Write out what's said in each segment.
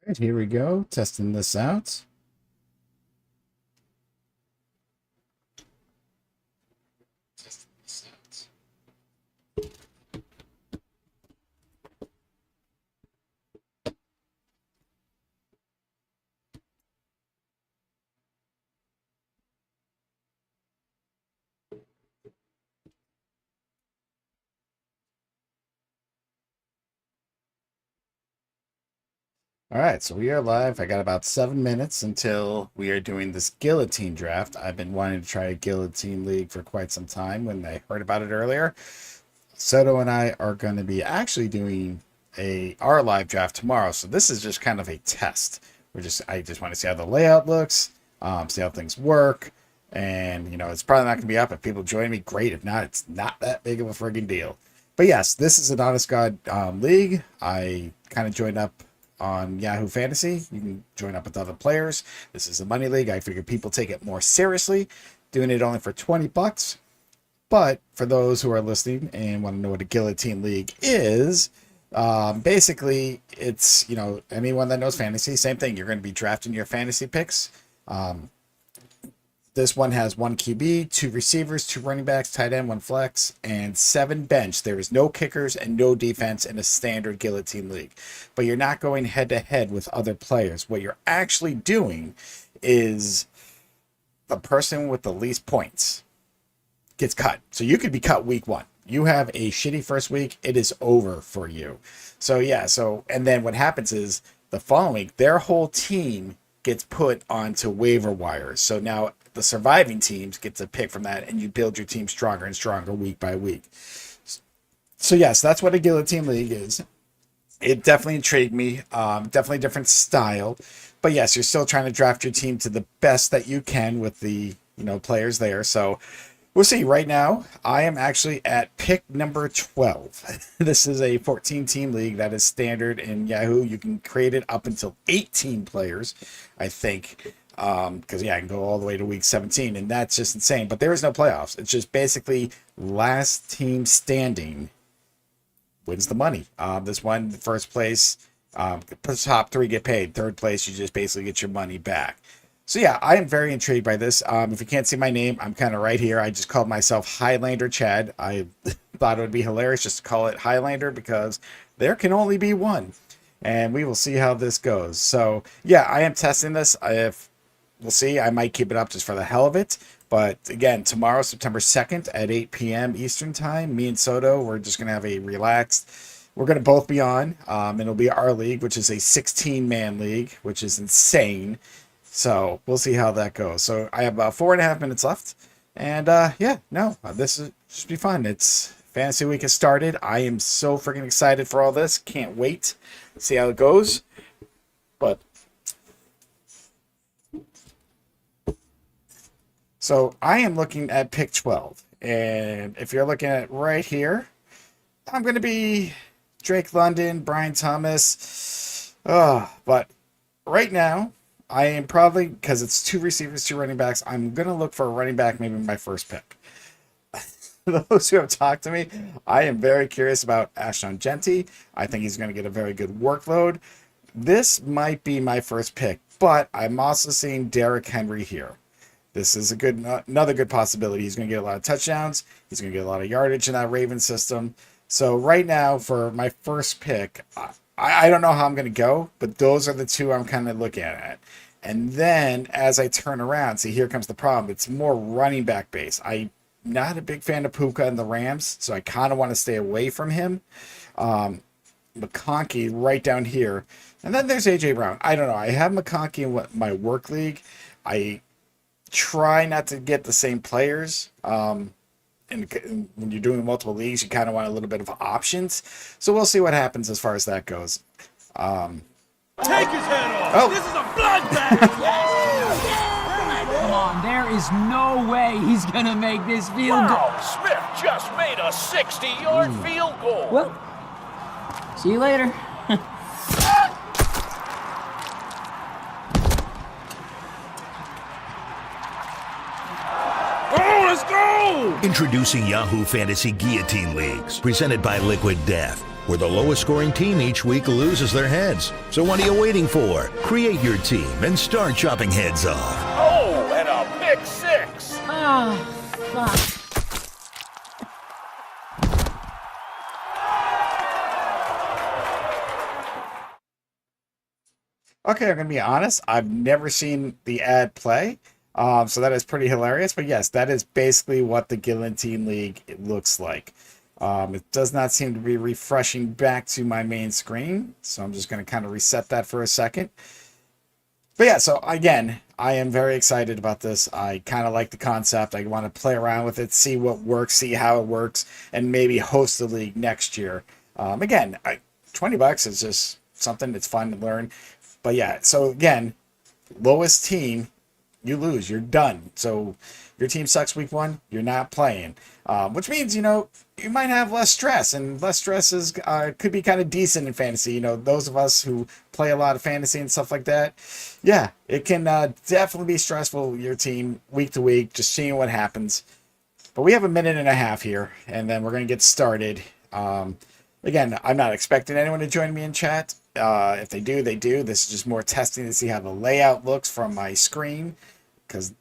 Right, here we go, testing this out. All right, so we are live. I got about 7 minutes until we are doing this Guillotine draft. I've been wanting to try a Guillotine League for quite some time when I heard about it earlier. Soto and I are going to be actually doing our live draft tomorrow. So this is just kind of a test. I just want to see how the layout looks, see how things work. And, it's probably not going to be up. If people join me, great. If not, it's not that big of a friggin' deal. But yes, this is an Honest God league. I kind of joined up on Yahoo Fantasy. You can join up with other players. This is a money league. I figure people take it more seriously, doing it only for $20. But for those who are listening and want to know what a Guillotine League is, basically it's, anyone that knows fantasy, same thing. You're going to be drafting your fantasy picks. This one has 1 QB, 2 receivers, 2 running backs, tight end, 1 flex, and 7 bench. There is no kickers and no defense in a standard Guillotine League. But you're not going head-to-head with other players. What you're actually doing is the person with the least points gets cut. So you could be cut week 1. You have a shitty first week, it is over for you. So and then what happens is the following week, their whole team gets put onto waiver wires. So now the surviving teams get to pick from that, and you build your team stronger and stronger week by week. So yes, that's what a Guillotine League is. It definitely intrigued me. Definitely different style, but yes, you're still trying to draft your team to the best that you can with the players there. So we'll see. Right now, I am actually at pick number 12. This is a 14-team league that is standard in Yahoo. You can create it up until 18 players, I think. Because I can go all the way to week 17, and that's just insane. But there is no playoffs. It's just basically last team standing wins the money. This one, the first place, the top 3 get paid. Third place, you just basically get your money back. So yeah, I am very intrigued by this. If you can't see my name, I'm kind of right here. I just called myself Highlander Chad. I thought it would be hilarious just to call it Highlander because there can only be one. And we will see how this goes. So yeah, I am testing this. We'll see. I might keep it up just for the hell of it. But again, tomorrow, September 2nd at 8 p.m. Eastern Time, me and Soto, we're just going to have a relaxed... We're going to both be on. And it'll be our league, which is a 16-man league, which is insane. So we'll see how that goes. So I have about 4.5 minutes left. And this should be fun. It's Fantasy Week has started. I am so freaking excited for all this. Can't wait to see how it goes. But... So I am looking at pick 12. And if you're looking at right here, I'm going to be Drake London, Brian Thomas. But right now, I am probably, because it's 2 receivers, 2 running backs, I'm going to look for a running back, maybe my first pick. Those who have talked to me, I am very curious about Ashton Genty. I think he's going to get a very good workload. This might be my first pick, but I'm also seeing Derrick Henry here. This is another good possibility. He's going to get a lot of touchdowns. He's going to get a lot of yardage in that Ravens system. So right now, for my first pick, I don't know how I'm going to go, but those are the 2 I'm kind of looking at. And then as I turn around, see, here comes the problem. It's more running back base. I'm not a big fan of Puka and the Rams, so I kind of want to stay away from him. McConkey right down here. And then there's A.J. Brown. I don't know. I have McConkey in my work league. I try not to get the same players. And when you're doing multiple leagues, you kind of want a little bit of options. So we'll see what happens as far as that goes. Take his head off! This is a bloodbath! Come on, there is no way he's gonna make this field goal. Wow, Smith just made a 60-yard field goal. Well, see you later. Let's go! Introducing Yahoo Fantasy Guillotine Leagues, presented by Liquid Death. where the lowest scoring team each week loses their heads. So what are you waiting for? Create your team and start chopping heads off. Oh, and a pick six. Ah, fuck. Okay, I'm going to be honest. I've never seen the ad play. So that is pretty hilarious. But yes, that is basically what the Guillotine League looks like. It does not seem to be refreshing back to my main screen. So I'm just going to kind of reset that for a second. But yeah, so again, I am very excited about this. I kind of like the concept. I want to play around with it, see what works, see how it works, and maybe host the league next year. Again, $20 is just something that's fun to learn. But yeah, so again, lowest team, you lose. You're done. So your team sucks week 1, you're not playing. Which means, you might have less stress. And less stress is could be kind of decent in fantasy. Those of us who play a lot of fantasy and stuff like that, yeah, it can definitely be stressful, your team, week to week, just seeing what happens. But we have a minute and a half here, and then we're going to get started. Again, I'm not expecting anyone to join me in chat. If they do, they do. This is just more testing to see how the layout looks from my screen, because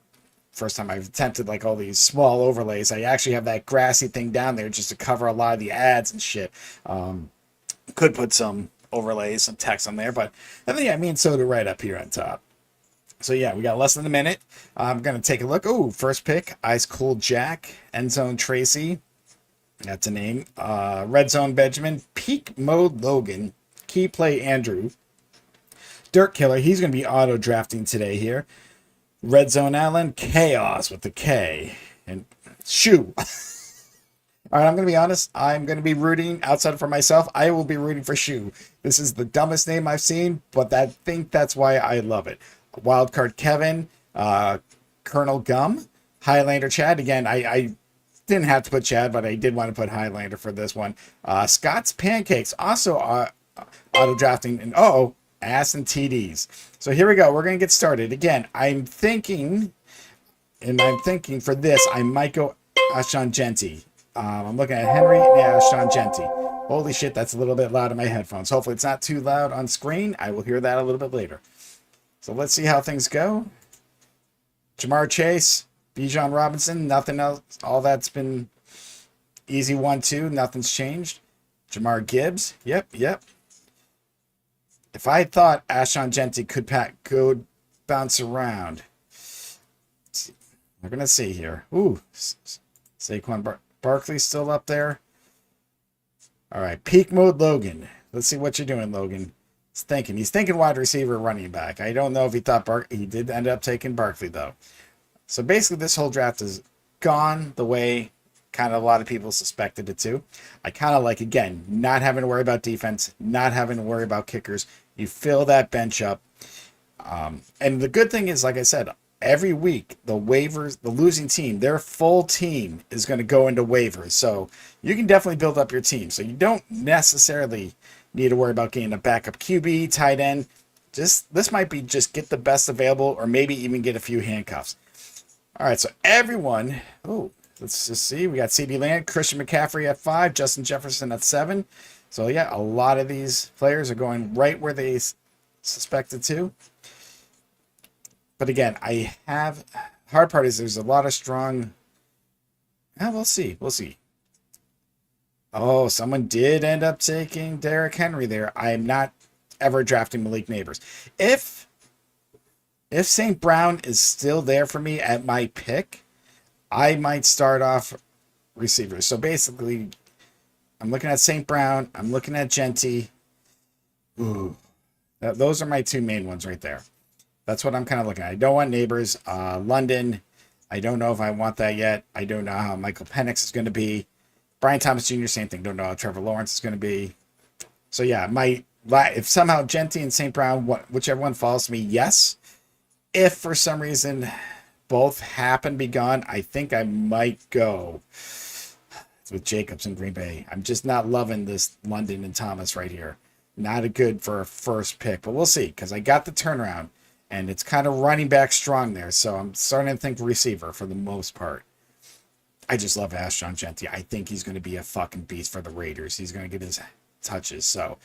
first time I've attempted like all these small overlays. I actually have that grassy thing down there just to cover a lot of the ads and shit. Could put some overlays, some text on there, but and then, yeah, me and Soda right up here on top. So yeah, we got less than a minute. I'm going to take a look. Oh, first pick, Ice Cold Jack, End Zone Tracy. That's a name. Red Zone Benjamin, Peak Mode Logan, Key Play Andrew, Dirt Killer. He's going to be auto drafting today here. Red Zone Allen, Chaos with the K, and Shoe. All right, I'm going to be honest. I'm going to be rooting outside for myself. I will be rooting for Shoe. This is the dumbest name I've seen, but I think that's why I love it. Wildcard Kevin, Colonel Gum, Highlander Chad. Again, I didn't have to put Chad, but I did want to put Highlander for this one. Scott's Pancakes, also auto drafting, and ass and TDs. So here we go. We're going to get started. Again, I'm thinking for this, I might go Ashon Genty. I'm looking at Henry and Ashon Genty. Holy shit, that's a little bit loud in my headphones. Hopefully it's not too loud on screen. I will hear that a little bit later. So let's see how things go. Jamar Chase, Bijan Robinson, nothing else. All that's been easy 1-2. Nothing's changed. Jamar Gibbs. Yep. If I thought Ashon Genty could bounce around. We're going to see here. Ooh, Saquon Barkley's still up there. All right, Peak Mode Logan. Let's see what you're doing, Logan. He's thinking wide receiver, running back. I don't know if he thought he did end up taking Barkley, though. So basically, this whole draft has gone the way kind of a lot of people suspected it to. I kind of like, again, not having to worry about defense, not having to worry about kickers. You fill that bench up. And the good thing is, like I said, every week, the losing team, their full team is going to go into waivers. So you can definitely build up your team. So you don't necessarily need to worry about getting a backup QB, tight end. This might be just get the best available, or maybe even get a few handcuffs. All right, so everyone, let's just see. We got CeeDee Lamb, Christian McCaffrey at 5, Justin Jefferson at 7. So yeah, a lot of these players are going right where they suspected to. But again, hard part is there's a lot of strong. We'll see. Oh, someone did end up taking Derrick Henry there. I am not ever drafting Malik Neighbors. If St. Brown is still there for me at my pick, I might start off receivers. So basically, I'm looking at St. Brown. I'm looking at Genty. Ooh, those are my two main ones right there. That's what I'm kind of looking at. I don't want Neighbors. London, I don't know if I want that yet. I don't know how Michael Penix is going to be. Brian Thomas Jr., same thing. Don't know how Trevor Lawrence is going to be. So yeah, if somehow Genty and St. Brown, whichever one falls to me, yes. If for some reason both happen to be gone, I think I might go with Jacobs in Green Bay. I'm just not loving this London and Thomas right here. Not a good for a first pick, but we'll see, because I got the turnaround. And it's kind of running back strong there. So I'm starting to think receiver for the most part. I just love Ashon Genty. I think he's going to be a fucking beast for the Raiders. He's going to get his touches. So,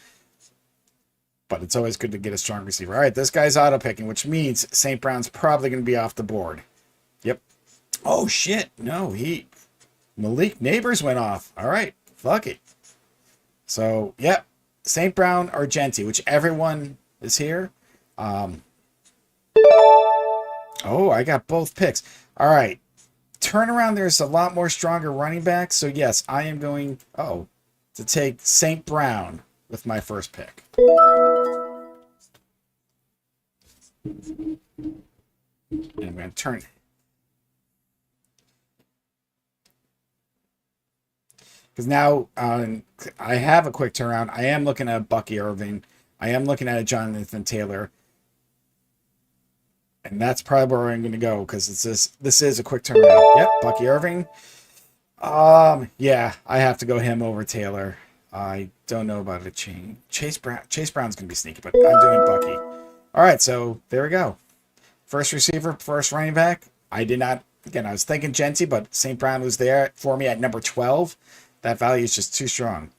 but it's always good to get a strong receiver. All right, this guy's auto picking, which means St. Brown's probably going to be off the board. Yep. Oh shit! No, Malik Neighbors went off. All right, fuck it. So, yep, St. Brown or Genty, which everyone is here. Oh, I got both picks. All right. Turnaround, there's a lot more stronger running backs. So, yes, I am going, to take St. Brown with my first pick. And I'm going to turn. Because now I have a quick turnaround. I am looking at Bucky Irving. I am looking at a Jonathan Taylor. And that's probably where I'm going to go because this is a quick turnaround. Yep, Bucky Irving. Yeah, I have to go him over Taylor. I don't know about a chain. Chase Brown's going to be sneaky, but I'm doing Bucky. All right, so there we go. First receiver, first running back. I did not, again, I was thinking Genty, but St. Brown was there for me at number 12. That value is just too strong.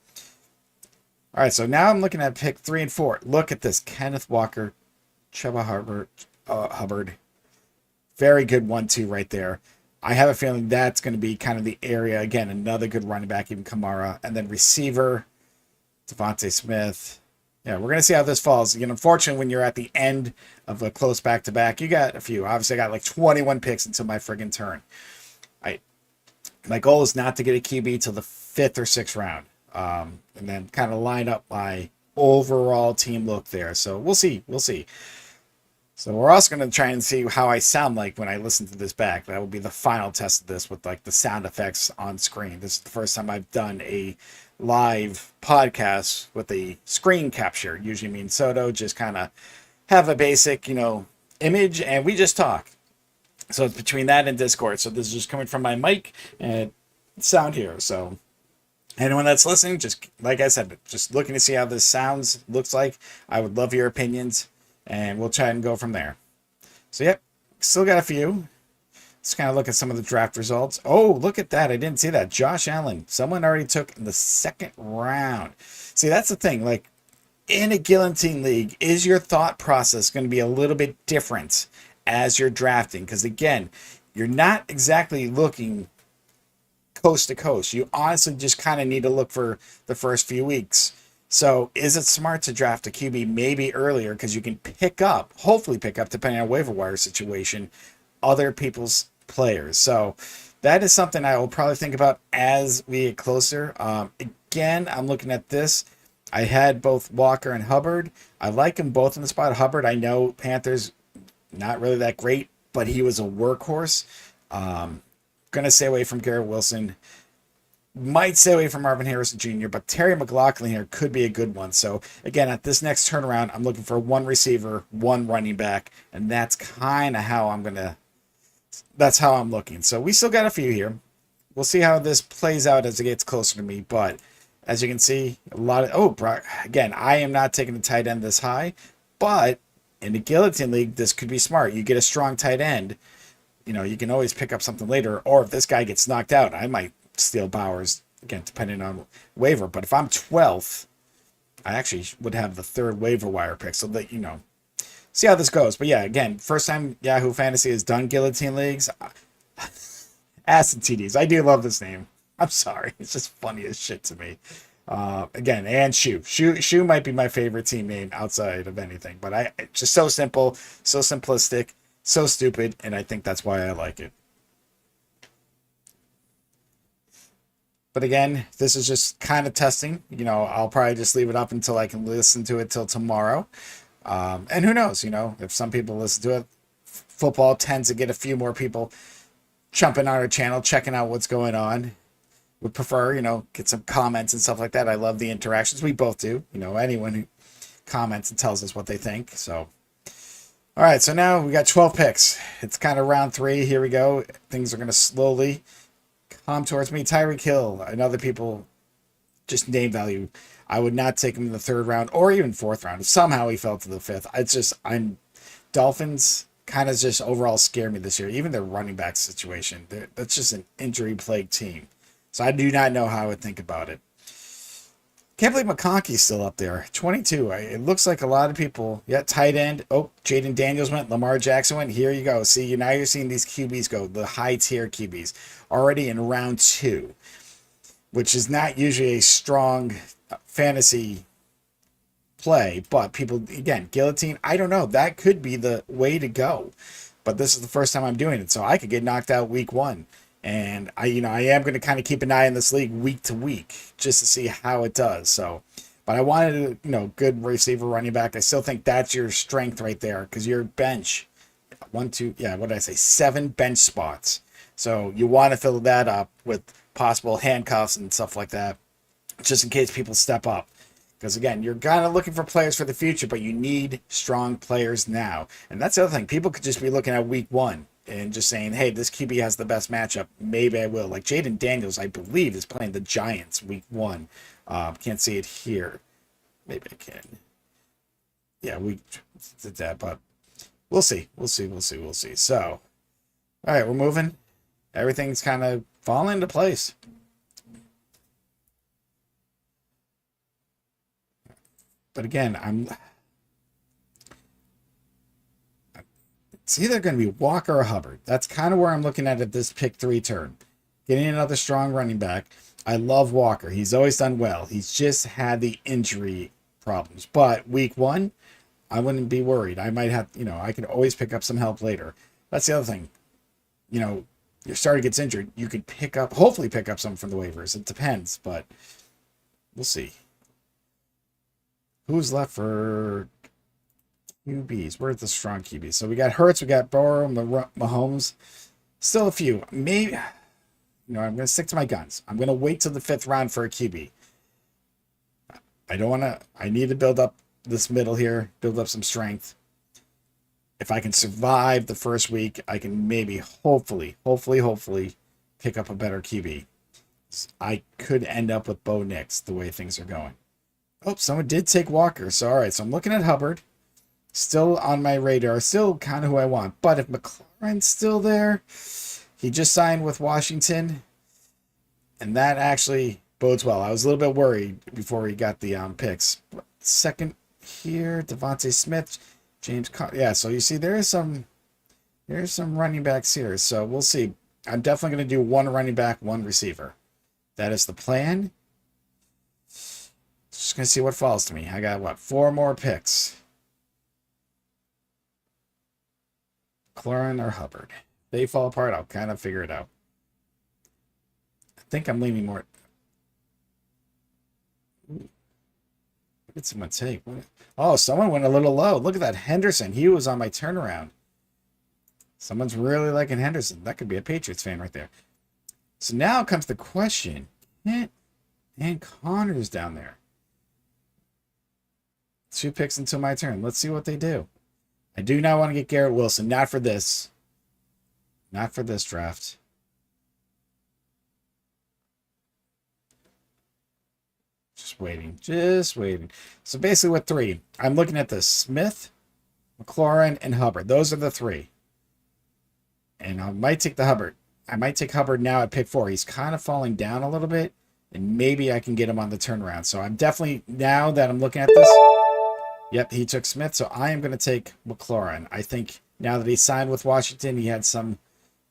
All right, so now I'm looking at pick 3 and 4. Look at this. Kenneth Walker, Chuba Hubbard. Very good 1-2 right there. I have a feeling that's going to be kind of the area. Again, another good running back, even Kamara. And then receiver, Devontae Smith. Yeah, we're going to see how this falls. Again, unfortunately, when you're at the end of a close back-to-back, you got a few. Obviously, I got like 21 picks until my friggin' turn. My goal is not to get a QB till the 5th or 6th round. And then kind of line up my overall team look there. So we'll see. We'll see. So we're also going to try and see how I sound like when I listen to this back. That will be the final test of this with like the sound effects on screen. This is the first time I've done a live podcast with a screen capture. Usually me and Soto just kind of have a basic, image and we just talk. So it's between that and Discord. So this is just coming from my mic and sound here. So anyone that's listening, just like I said, just looking to see how this looks like. I would love your opinions. And we'll try and go from there. So, yep, still got a few. Let's kind of look at some of the draft results. Oh, look at that. I didn't see that. Josh Allen. Someone already took in the 2nd round. See, that's the thing. Like, in a Guillotine League, is your thought process going to be a little bit different as you're drafting? Because, again, you're not exactly looking coast to coast. You honestly just kind of need to look for the first few weeks. So is it smart to draft a QB maybe earlier because you can hopefully pick up, depending on waiver wire situation, other people's players. So that is something I will probably think about as we get closer. Again, I'm looking at this. I had both Walker and Hubbard. I like them both in the spot. Hubbard, I know Panthers, not really that great, but he was a workhorse. Going to stay away from Garrett Wilson. Might stay away from Marvin Harrison Jr., but Terry McLaughlin here could be a good one. So, again, at this next turnaround, I'm looking for one receiver, one running back, and that's kind of how that's how I'm looking. So, we still got a few here. We'll see how this plays out as it gets closer to me, but as you can see, again, I am not taking the tight end this high, but in the Guillotine League, this could be smart. You get a strong tight end, you can always pick up something later, or if this guy gets knocked out, I might steal Bowers, again, depending on waiver. But if I'm 12th, I actually would have the 3rd waiver wire pick, so that, see how this goes. But yeah, again, first time Yahoo Fantasy has done Guillotine Leagues. Acid TDs. I do love this name. I'm sorry. It's just funny as shit to me. Again, and Shoe. Shoe might be my favorite team name outside of anything. But it's just so simple, so simplistic, so stupid, and I think that's why I like it. But again, this is just kind of testing. I'll probably just leave it up until I can listen to it till tomorrow. And who knows, if some people listen to it, football tends to get a few more people jumping on our channel, checking out what's going on. Would prefer, get some comments and stuff like that. I love the interactions. We both do. Anyone who comments and tells us what they think. So, all right. So now we got 12 picks. It's kind of round 3. Here we go. Things are going to slowly come towards me. Tyreek Hill and other people, just name value. I would not take him in the 3rd round or even 4th round. If somehow he fell to the 5th, Dolphins kind of just overall scare me this year. Even their running back situation, that's just an injury plagued team. So I do not know how I would think about it. Can't believe McConkey's still up there. 22. It looks like a lot of people. Yeah, tight end. Oh, Jaden Daniels went. Lamar Jackson went. Here you go. See, now you're seeing these QBs go. The high-tier QBs already in round 2, which is not usually a strong fantasy play. But people, again, Guillotine, I don't know. That could be the way to go. But this is the first time I'm doing it. So I could get knocked out week 1. And I am going to kind of keep an eye on this league week to week just to see how it does. So, but I wanted good receiver, running back. I still think that's your strength right there because your bench, 1, 2, what did I say? 7 bench spots. So you want to fill that up with possible handcuffs and stuff like that, just in case people step up. Because again, you're kind of looking for players for the future, but you need strong players now. And that's the other thing. People could just be looking at week 1. And just saying, hey, this QB has the best matchup. Maybe I will. Like Jaden Daniels, I believe, is playing the Giants week 1. Can't see it here. Maybe I can. Yeah, we did that, but we'll see. We'll see. So, all right, we're moving. Everything's kind of falling into place. But again, it's either going to be Walker or Hubbard. That's kind of where I'm looking at this pick 3 turn. Getting another strong running back. I love Walker. He's always done well. He's just had the injury problems. But week 1, I wouldn't be worried. I might have, I could always pick up some help later. That's the other thing. Your starter gets injured. You could hopefully pick up some from the waivers. It depends, but we'll see. Who's left for QBs? Where's the strong QBs? So we got Hurts, we got Burrow, Mahomes. Still a few. Maybe, I'm going to stick to my guns. I'm going to wait till the 5th round for a QB. I need to build up this middle here, build up some strength. If I can survive the first week, I can maybe, hopefully, pick up a better QB. I could end up with Bo Nix the way things are going. Oh, someone did take Walker. So, all right, so I'm looking at Hubbard. Still on my radar, still kind of who I want. But if McLaurin's still there, he just signed with Washington, and that actually bodes well. I was a little bit worried before he got the picks. Second here, Devontae Smith, James yeah, so you see there's some running backs here. So we'll see. I'm definitely going to do 1 running back, 1 receiver. That is the plan. Just going to see what falls to me. I got, 4 more picks. McLaurin or Hubbard. They fall apart, I'll kind of figure it out. I think I'm leaning more. What did someone take? Oh, someone went a little low. Look at that. Henderson. He was on my turnaround. Someone's really liking Henderson. That could be a Patriots fan right there. So now comes the question. And Connor's down there. 2 picks until my turn. Let's see what they do. I do not want to get Garrett Wilson. Not for this. Not for this draft. Just waiting. So basically with 3, I'm looking at this. Smith, McLaurin, and Hubbard. Those are the 3. And I might take the Hubbard. I might take Hubbard now at pick 4. He's kind of falling down a little bit. And maybe I can get him on the turnaround. So I'm definitely, now that I'm looking at this, yep, he took Smith, so I am going to take McLaurin. I think now that he signed with Washington, he had some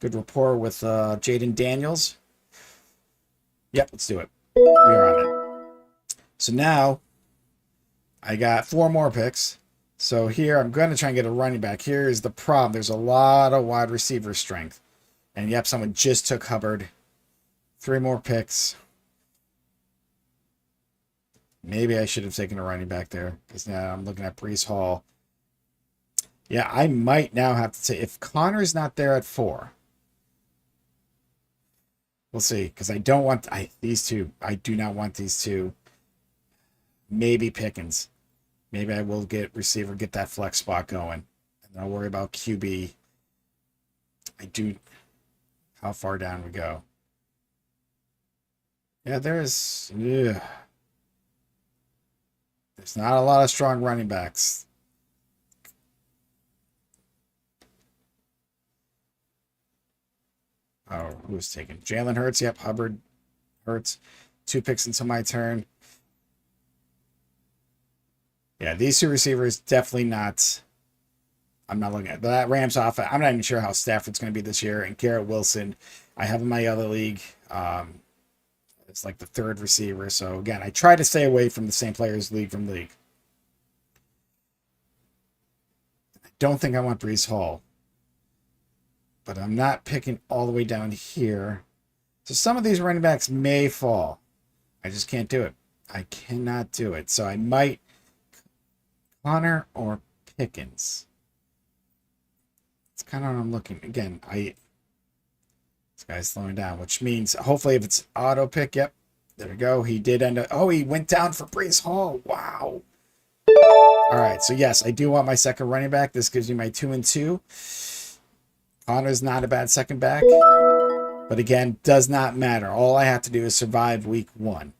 good rapport with Jaden Daniels. Yep, let's do it. We're on it. So now I got 4 more picks. So here I'm going to try and get a running back. Here is the problem. There's a lot of wide receiver strength. And yep, someone just took Hubbard. 3 more picks. Maybe I should have taken a running back there because now I'm looking at Breece Hall. Yeah, I might now have to take, if Connor's not there at 4, we'll see, because I don't want these 2. I do not want these 2. Maybe Pickens. Maybe I will get receiver, get that flex spot going, and then I'll worry about QB. How far down we go? Yeah, there's not a lot of strong running backs. Oh, who's taking? Jalen Hurts. Yep, Hubbard, Hurts. 2 picks until my turn. Yeah, these two receivers definitely not. I'm not looking at that Rams offense. I'm not even sure how Stafford's going to be this year. And Garrett Wilson, I have in my other league. It's like the third receiver. So again, I try to stay away from the same players league from league. I don't think I want Brees Hall, but I'm not picking all the way down here. So some of these running backs may fall. I just can't do it. I cannot do it. So I might Connor or Pickens. It's kind of what I'm looking. Again, this guy's slowing down, which means hopefully if it's auto pick, yep, there we go. He did end up. Oh, he went down for Brees Hall. Wow. All right, so yes, I do want my second running back. This gives me my 2 and 2. Connor's not a bad second back, but again, does not matter. All I have to do is survive week 1.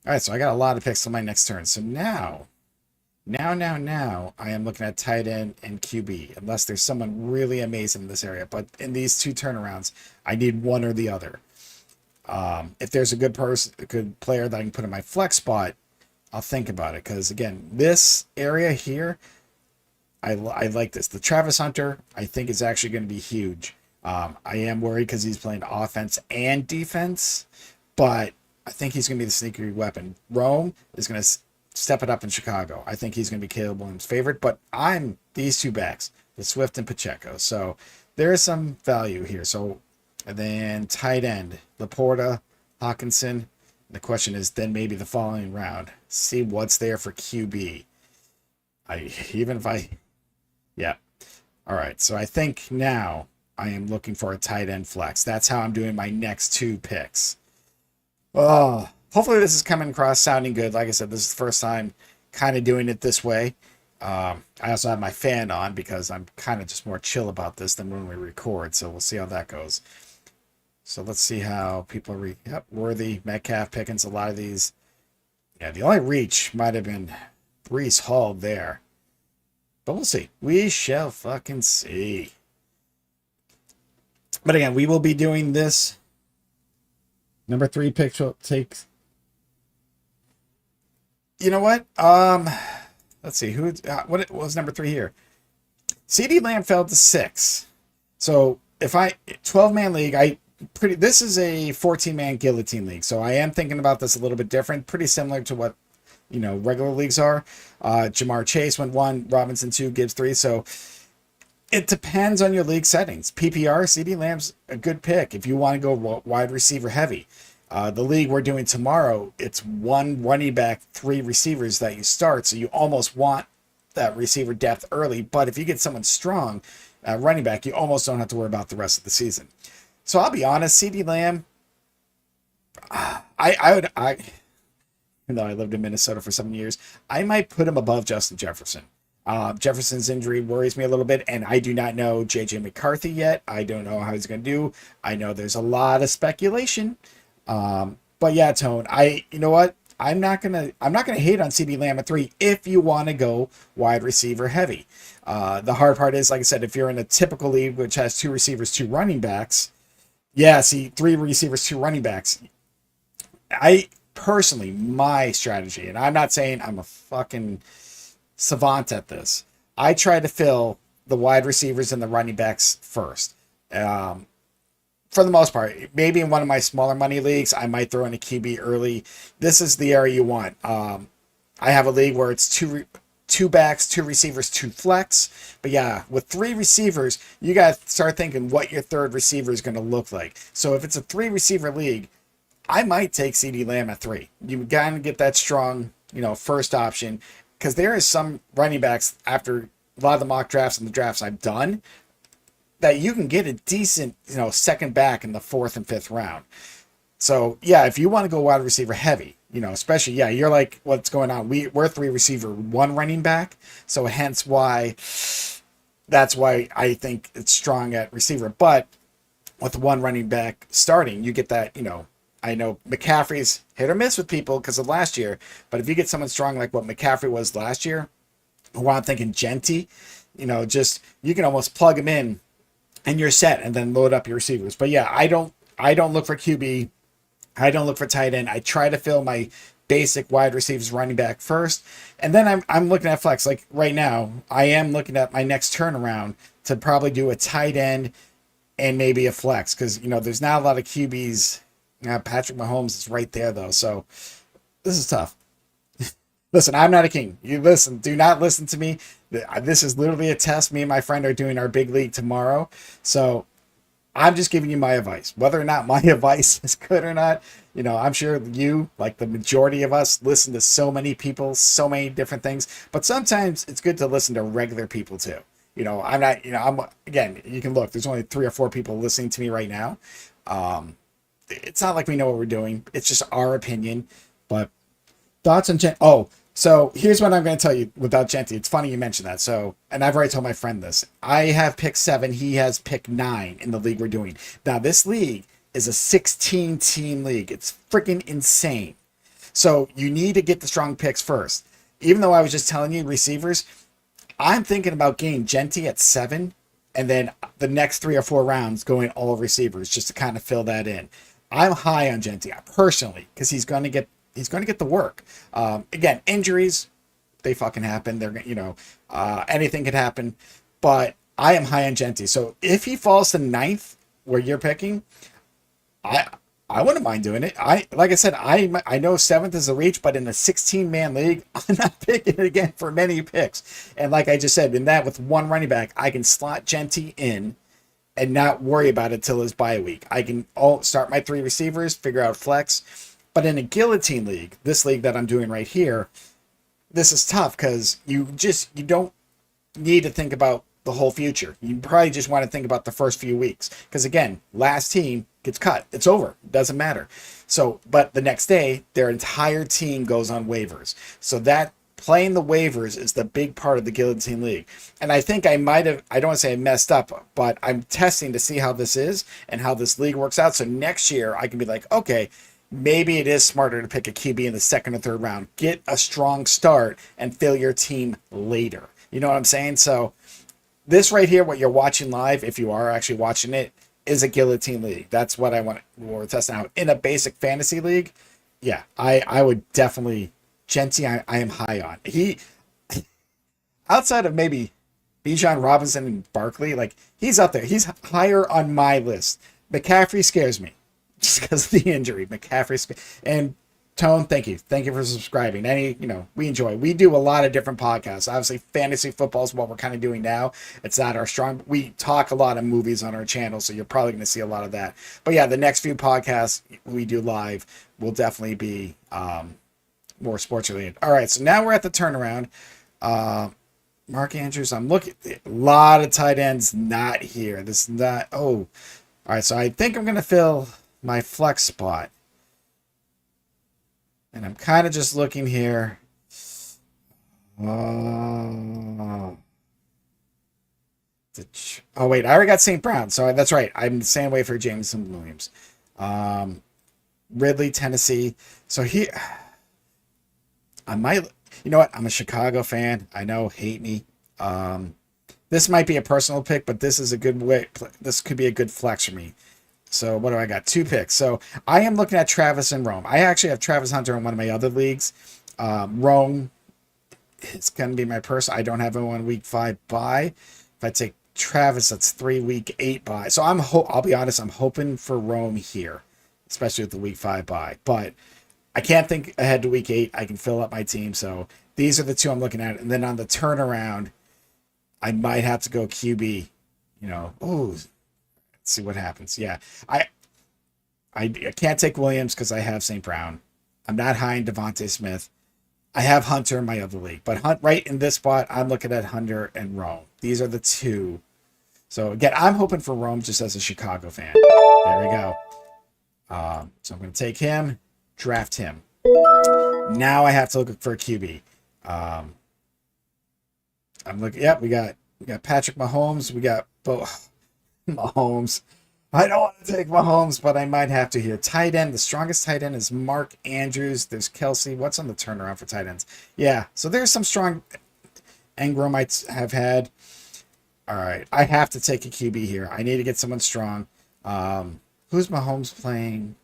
All right, so I got a lot of picks on my next turn. So now, I am looking at tight end and QB, unless there's someone really amazing in this area. But in these 2 turnarounds, I need one or the other. If there's a good player that I can put in my flex spot, I'll think about it. Because again, this area here, I like this. The Travis Hunter, I think, is actually going to be huge. I am worried because he's playing offense and defense, but I think he's going to be the sneaky weapon. Rome is going to step it up in Chicago. I think he's going to be Caleb Williams' favorite, but I'm these 2 backs, the Swift and Pacheco. So there is some value here. So, and then tight end, Laporta, Hawkinson. The question is then maybe the following round, see what's there for QB. Yeah. All right. So I think now I am looking for a tight end flex. That's how I'm doing my next 2 picks. Oh, hopefully this is coming across sounding good. Like I said, this is the first time kind of doing it this way. I also have my fan on because I'm kind of just more chill about this than when we record. So we'll see how that goes. So let's see how people Worthy, Metcalf, Pickens, a lot of these. Yeah, the only reach might have been Brees Hall there. But we'll see. We shall fucking see. But again, we will be doing this. Number 3 pick takes. You know what? Let's see. What was number 3 here? CeeDee Lamb fell to 6. So if 12-man league, this is a 14-man guillotine league. So I am thinking about this a little bit different. Pretty similar to what, regular leagues are. Jamar Chase went 1, Robinson 2, Gibbs 3. So it depends on your league settings. PPR, CeeDee Lamb's a good pick if you want to go wide receiver heavy. The league we're doing tomorrow, it's 1 running back, 3 receivers that you start. So you almost want that receiver depth early. But if you get someone strong at running back, you almost don't have to worry about the rest of the season. So I'll be honest, CeeDee Lamb, even though I lived in Minnesota for 7 years, I might put him above Justin Jefferson. Jefferson's injury worries me a little bit, and I do not know J.J. McCarthy yet. I don't know how he's going to do. I know there's a lot of speculation. But yeah, Tone, you know what? I'm not gonna hate on CeeDee Lamb at 3 if you want to go wide receiver heavy. The hard part is, like I said, if you're in a typical league which has 2 receivers, 2 running backs, 3 receivers, 2 running backs. I personally, my strategy, and I'm not saying I'm a fucking savant at this, I try to fill the wide receivers and the running backs first. For the most part, maybe in one of my smaller money leagues, I might throw in a QB early. This is the area you want. I have a league where it's 2 backs, 2 receivers, 2 flex. But yeah, with 3 receivers, you got to start thinking what your third receiver is going to look like. So if it's a 3 receiver league, I might take CeeDee Lamb at 3. You got to get that strong, first option. Because there is some running backs after a lot of the mock drafts and the drafts I've done that you can get a decent, second back in the 4th and 5th round. So yeah, if you want to go wide receiver heavy, especially, you're like, what's going on? We're 3 receiver, 1 running back. So hence that's why I think it's strong at receiver. But with 1 running back starting, you get that, I know McCaffrey's hit or miss with people because of last year, but if you get someone strong like what McCaffrey was last year, who I'm thinking Genty, you can almost plug him in and you're set and then load up your receivers. But yeah, I don't look for QB. I don't look for tight end. I try to fill my basic wide receivers, running back first, and then I'm looking at flex. Like right now, I am looking at my next turnaround to probably do a tight end and maybe a flex because there's not a lot of QBs. Patrick Mahomes is right there though, so this is tough. Listen, I'm not a king. You listen. Do not listen to me. This is literally a test. Me and my friend are doing our big league tomorrow, so I'm just giving you my advice. Whether or not my advice is good or not, I'm sure you, like the majority of us, listen to so many people, so many different things. But sometimes it's good to listen to regular people too. I'm not. Again, you can look. There's only 3 or 4 people listening to me right now. It's not like we know what we're doing. It's just our opinion. But thoughts on so here's what I'm going to tell you without Genty. It's funny you mentioned that. So, and I've already told my friend this. I have pick 7. He has pick 9 in the league we're doing. Now, this league is a 16-team league. It's freaking insane. So you need to get the strong picks first. Even though I was just telling you receivers, I'm thinking about getting Genty at 7 and then the next 3 or 4 rounds going all receivers just to kind of fill that in. I'm high on Genty personally because he's going to get the work. Again, injuries, they fucking happen. They're, anything could happen. But I am high on Genty. So if he falls to 9th, where you're picking, I wouldn't mind doing it. Like I said, I know 7th is a reach, but in a 16-man league, I'm not picking it again for many picks. And like I just said, in that with 1 running back, I can slot Genty in and not worry about it till his bye week. I can start my 3 receivers, figure out flex. But in a guillotine league, this league that I'm doing right here, this is tough because you don't need to think about the whole future. You probably just want to think about the first few weeks. Because again, last team gets cut. It's over. It doesn't matter. So, but the next day, their entire team goes on waivers. So that playing the waivers is the big part of the guillotine league. And I think I don't want to say I messed up, but I'm testing to see how this is and how this league works out. So next year I can be like, okay, maybe it is smarter to pick a QB in the 2nd or 3rd round. Get a strong start and fill your team later. You know what I'm saying? So this right here, what you're watching live, if you are actually watching it, is a guillotine league. That's what we're testing out. In a basic fantasy league, yeah, I would definitely, Genty, I am high on. He, outside of maybe Bijan Robinson and Barkley, like he's up there. He's higher on my list. McCaffrey scares me just because of the injury. And Tone, thank you for subscribing. We enjoy. We do a lot of different podcasts. Obviously, fantasy football is what we're kind of doing now. It's not our strong. We talk a lot of movies on our channel, so you're probably going to see a lot of that. But yeah, the next few podcasts we do live will definitely be more sports related. All right, so now we're at the turnaround. Mark Andrews, I'm looking. A lot of tight ends not here. This is not. Oh, all right. So I think I'm going to fill my flex spot. And I'm kind of just looking here. Oh, wait. I already got St. Brown. So that's right. I'm staying away for Jameson Williams. Ridley, Tennessee. So here, I might, you know what? I'm a Chicago fan. I know, hate me. This might be a personal pick, but this is a good way. This could be a good flex for me. So what do I got? 2 picks. So I am looking at Travis and Rome. I actually have Travis Hunter in one of my other leagues. Rome is going to be my person. I don't have him on week 5 bye. If I take Travis, that's 3 week 8 bye. So I'll be honest, I'm hoping for Rome here, especially with the week 5 bye. But I can't think ahead to week 8. I can fill up my team. So these are the 2 I'm looking at. And then on the turnaround, I might have to go QB. Let's see what happens. Yeah, I can't take Williams because I have St. Brown. I'm not high in Devontae Smith. I have Hunter in my other league. But right in this spot, I'm looking at Hunter and Rome. These are the 2. So, again, I'm hoping for Rome just as a Chicago fan. There we go. So I'm going to take him, draft him. Now I have to look for a QB. I'm looking. Yep, we got Patrick Mahomes. We got both. Mahomes. I don't want to take Mahomes, but I might have to here. Tight end. The strongest tight end is Mark Andrews. There's Kelsey. What's on the turnaround for tight ends? Yeah, so there's some strong Engram might have had. All right, I have to take a QB here. I need to get someone strong. Who's Mahomes playing?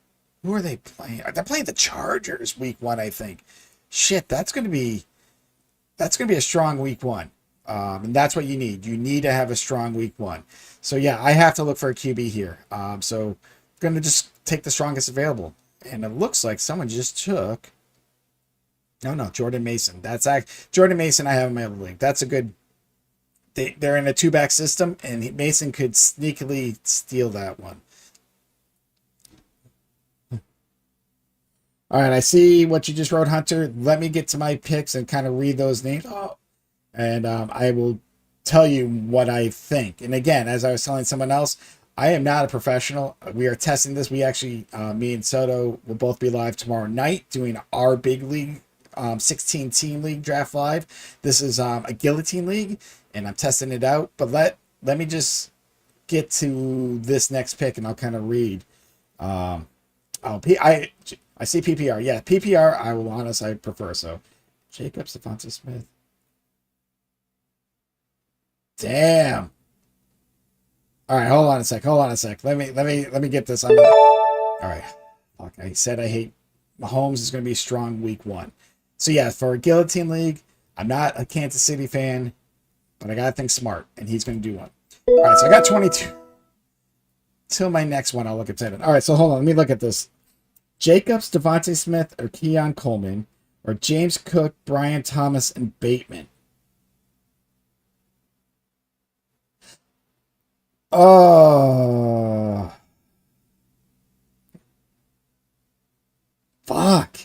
Who are they playing? They're playing the Chargers week 1, I think. Shit, that's gonna be a strong week 1. And that's what you need. You need to have a strong week 1. So yeah, I have to look for a QB here. So I'm gonna just take the strongest available. And it looks like someone just took. No, Jordan Mason. Jordan Mason. I have in my other league. That's a good. They're in a 2-back system, and Mason could sneakily steal that one. All right, I see what you just wrote, Hunter. Let me get to my picks and kind of read those names. And I will tell you what I think. And again, as I was telling someone else, I am not a professional. We are testing this. We actually, me and Soto will both be live tomorrow night doing our big league, 16-team league draft live. This is a Guillotine league, and I'm testing it out. But let me just get to this next pick, and I'll kind of read. I see PPR. Yeah, PPR, I will honest, I prefer. So, Jacobs, Devontae Smith. Damn. All right, hold on a sec. Let me get this. All right. Fuck, I said I hate Mahomes is going to be strong week 1. So yeah, for a Guillotine league, I'm not a Kansas City fan, but I got to think smart, and he's going to do one. All right, so I got 22. Till my next one, I'll look at it. All right, so hold on. Let me look at this. Jacobs, Devontae Smith, or Keon Coleman, or James Cook, Brian Thomas, and Bateman. Oh. Fuck.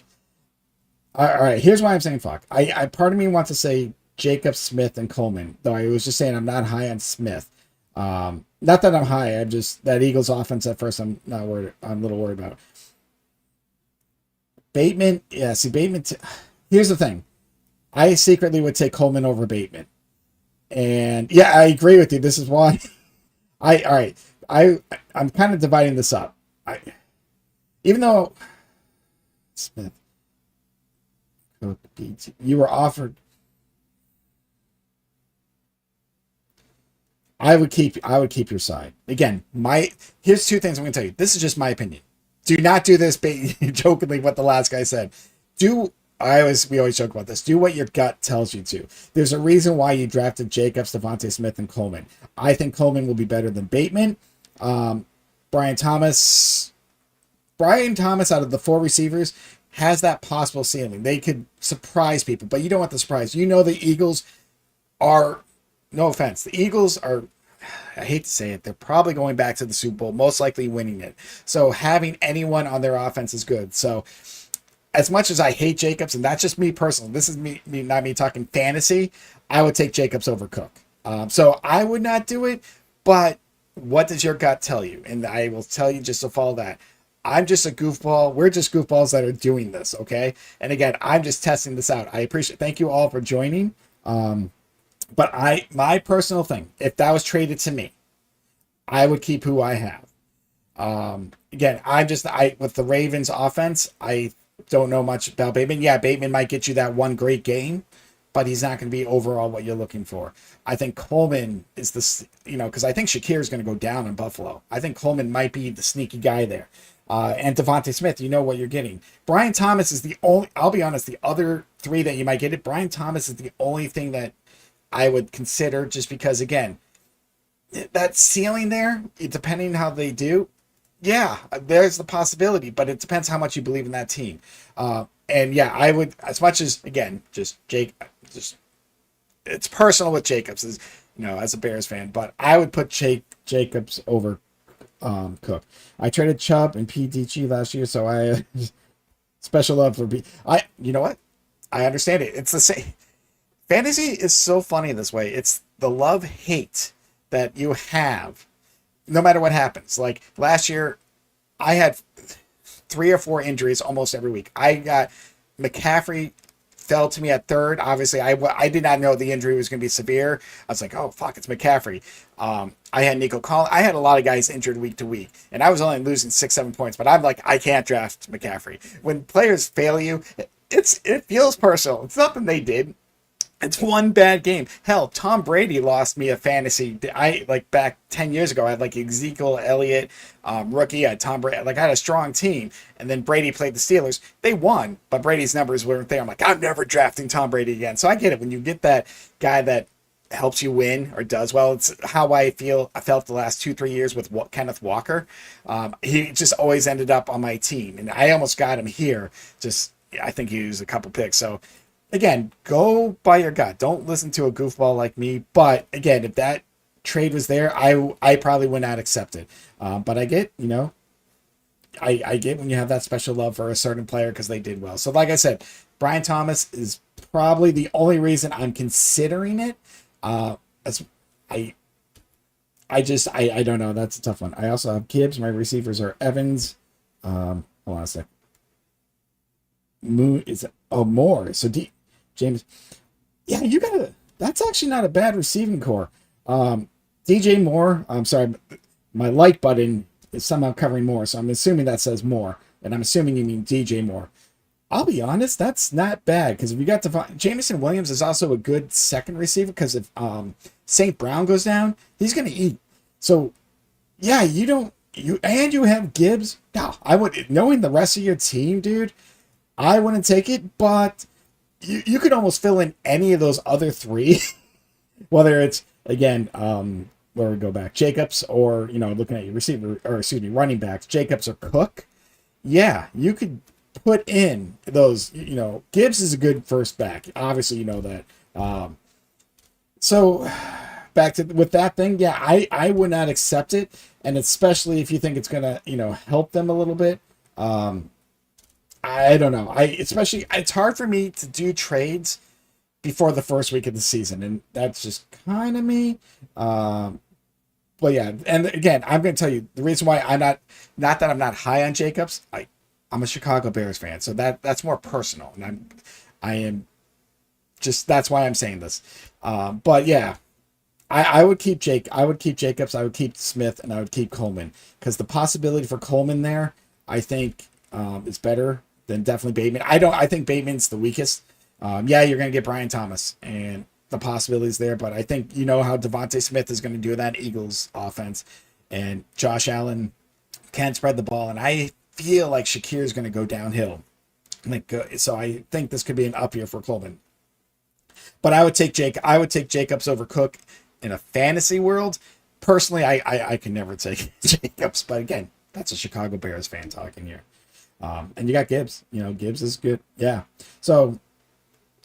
All right, here's why I'm saying fuck. I part of me wants to say Jacob, Smith, and Coleman, though I was just saying I'm not high on Smith. Not that I'm high, I'm just that Eagles offense at first I'm not worried. I'm a little worried about. Bateman, yeah, see Bateman. Here's the thing. I secretly would take Coleman over Bateman. And yeah, I agree with you. This is why I'm kind of dividing this up. Even though Smith, Cook, BT, you were offered, I would keep your side. Again, here's 2 things I'm going to tell you. This is just my opinion. Do not do this jokingly what the last guy said. We always joke about this. Do what your gut tells you to. There's a reason why you drafted Jacobs, Devontae Smith, and Coleman. I think Coleman will be better than Bateman. Brian Thomas out of the 4 receivers has that possible ceiling. They could surprise people, but you don't want the surprise. You know the Eagles are, no offense, the Eagles are, I hate to say it, they're probably going back to the Super Bowl, most likely winning it. So having anyone on their offense is good. So as much as I hate Jacobs, and that's just me personally, this is me not me talking fantasy, I would take Jacobs over Cook. So I would not do it, but what does your gut tell you? And I will tell you just to follow that. I'm just a goofball. We're just goofballs that are doing this, okay? And again, I'm just testing this out. I appreciate, thank you all for joining. But my personal thing, if that was traded to me, I would keep who I have. Again, with the Ravens offense, I don't know much about Bateman. Yeah, Bateman might get you that one great game, but he's not going to be overall what you're looking for. I think Coleman is because I think Shakir is going to go down in Buffalo. I think Coleman might be the sneaky guy there. And Devontae Smith, you know what you're getting. Brian Thomas is the only, I'll be honest, the other 3 that you might get it, Brian Thomas is the only thing that I would consider, just because, again, that ceiling there, depending how they do, yeah, there's the possibility, but it depends how much you believe in that team. And yeah, I would, as much as, again, it's personal with Jacobs, as a Bears fan, but I would put Jacobs over Cook. I traded Chubb and PDG last year, so I special love for you know what? I understand it. It's the same. Fantasy is so funny this way. It's the love-hate that you have no matter what happens. Like last year, I had 3 or 4 injuries almost every week. I got McCaffrey fell to me at 3rd. Obviously, I did not know the injury was going to be severe. I was like, oh, fuck, it's McCaffrey. I had Nico Collins. I had a lot of guys injured week to week, and I was only losing 6-7 points, but I'm like, I can't draft McCaffrey. When players fail you, it feels personal. It's nothing they did. It's one bad game. Hell, Tom Brady lost me a fantasy. I like back 10 years ago. I had like Ezekiel Elliott, rookie. I had Tom Brady. Like I had a strong team, and then Brady played the Steelers. They won, but Brady's numbers weren't there. I'm like, I'm never drafting Tom Brady again. So I get it when you get that guy that helps you win or does well. It's how I felt the last 2-3 years with Kenneth Walker. He just always ended up on my team, and I almost got him here. I think he used a couple picks. So again, go by your gut. Don't listen to a goofball like me. But again, if that trade was there, I probably would not accept it. But I get, I get when you have that special love for a certain player because they did well. So like I said, Brian Thomas is probably the only reason I'm considering it. As I don't know. That's a tough one. I also have Gibbs. My receivers are Evans. Hold on a sec. Moore. So James. Yeah, that's actually not a bad receiving core. DJ Moore. I'm sorry. My like button is somehow covering Moore. So I'm assuming that says Moore. And I'm assuming you mean DJ Moore. I'll be honest, that's not bad because if you got Jameson Williams is also a good second receiver because if St. Brown goes down, he's going to eat. So, yeah, you have Gibbs. No, I would, knowing the rest of your team, dude, I wouldn't take it, but you could almost fill in any of those other three, whether it's, again, where we go back, Jacobs or, looking at your receiver, or running backs, Jacobs or Cook. Yeah, you could put in those, Gibbs is a good first back. Obviously, you know that. So back to with that thing, yeah, I would not accept it. And especially if you think it's gonna, help them a little bit. I don't know. It's hard for me to do trades before the first week of the season. And that's just kind of me. But yeah, and again, I'm going to tell you the reason why I'm not that I'm not high on Jacobs. I'm a Chicago Bears fan, so that's more personal, and I am just that's why I'm saying this. But yeah, I would keep I would keep Jacobs, I would keep Smith, and I would keep Coleman because the possibility for Coleman there, I think, is better than definitely Bateman. I think Bateman's the weakest. Yeah, you're going to get Brian Thomas, and the possibilities there, but I think how Devontae Smith is going to do that Eagles offense, and Josh Allen can spread the ball, and I feel like Shakir is going to go downhill. So I think this could be an up year for Coleman. But I would take Jacobs over Cook in a fantasy world. Personally, I can never take Jacobs, but again, that's a Chicago Bears fan talking here. And you got Gibbs. Gibbs is good. Yeah. So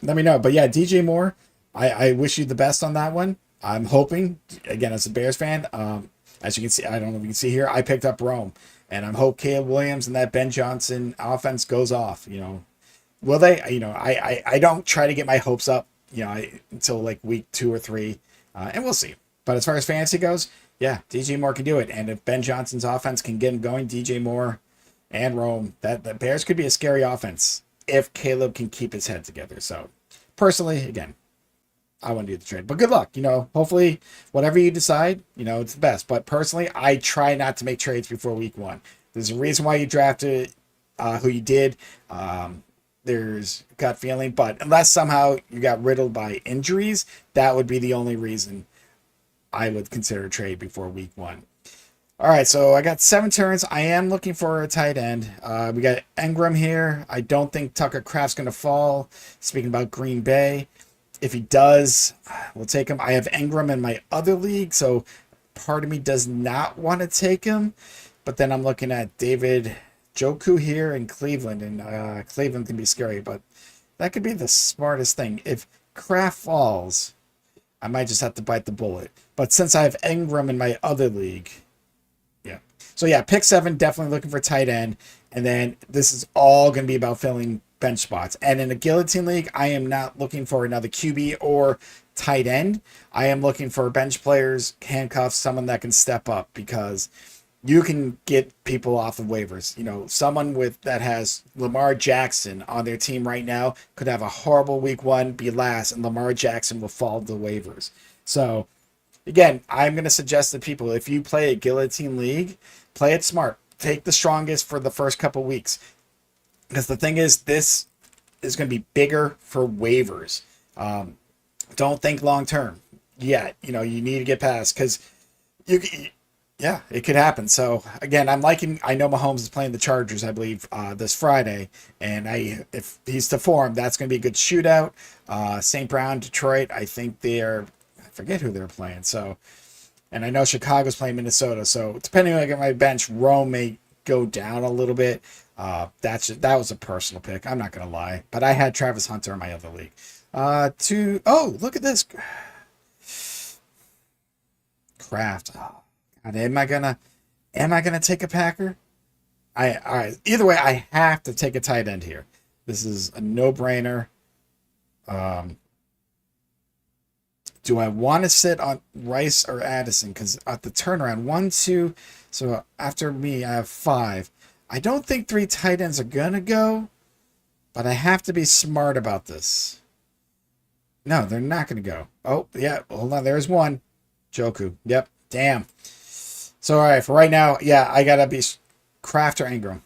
let me know. But yeah, DJ Moore, I wish you the best on that one. I'm hoping, again, as a Bears fan, as you can see, I don't know if you can see here, I picked up Rome. And I hope Caleb Williams and that Ben Johnson offense goes off. Will they? I don't try to get my hopes up, until like week 2 or 3, and we'll see. But as far as fantasy goes, yeah, DJ Moore can do it. And if Ben Johnson's offense can get him going, DJ Moore and Rome, that the Bears could be a scary offense if Caleb can keep his head together. So personally, again, I want to do the trade, but good luck. Hopefully whatever you decide, it's the best. But personally, I try not to make trades before week 1. There's a reason why you drafted who you did. There's gut feeling, but unless somehow you got riddled by injuries, that would be the only reason I would consider a trade before week 1. All right, so I got 7 turns. I am looking for a tight end. We got Engram here. I don't think Tucker Kraft's going to fall. Speaking about Green Bay. If he does, we'll take him. I have Engram in my other league, so part of me does not want to take him. But then I'm looking at David Njoku here in Cleveland, and Cleveland can be scary, but that could be the smartest thing. If Kraft falls, I might just have to bite the bullet. But since I have Engram in my other league, yeah. So yeah, pick 7, definitely looking for tight end. And then this is all going to be about filling bench spots. And in a Guillotine league, I am not looking for another QB or tight end. I am looking for bench players, handcuffs, someone that can step up because you can get people off of waivers. Someone that has Lamar Jackson on their team right now could have a horrible week 1, be last, and Lamar Jackson will fall to the waivers. So again, I'm going to suggest to people, if you play a Guillotine league, play it smart. Take the strongest for the first couple weeks. Because the thing is, this is going to be bigger for waivers. don't think long term yet. You know, you need to get past because you, yeah, it could happen. So again, I know Mahomes is playing the Chargers, I believe, this Friday, and if he's to form, that's going to be a good shootout. St. Brown, Detroit, I think I forget who they're playing. So, and I know Chicago's playing Minnesota. So depending on my bench, Rome may go down a little bit. That was a personal pick. I'm not going to lie, but I had Travis Hunter in my other league. Look at this. Kraft. Oh, God, am I gonna take a Packer? All right. Either way, I have to take a tight end here. This is a no-brainer. Do I want to sit on Rice or Addison? Because at the turnaround, 1, 2. So after me, I have 5. I don't think 3 tight ends are gonna go, but I have to be smart about this. No, they're not gonna go. Oh yeah, hold on. There's one. Joku. Yep. Damn. So, all right, for right now, yeah, I got to be Kraft or Ingram.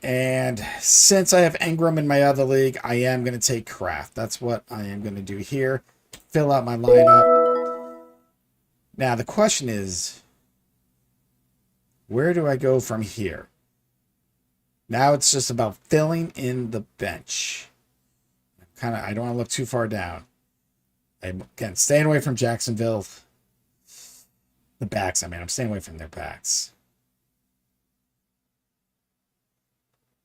And since I have Ingram in my other league, I am going to take Kraft. That's what I am going to do here. Fill out my lineup. Now, the question is, where do I go from here? Now it's just about filling in the bench. I don't want to look too far down. Again, staying away from Jacksonville. The backs, I'm staying away from their backs.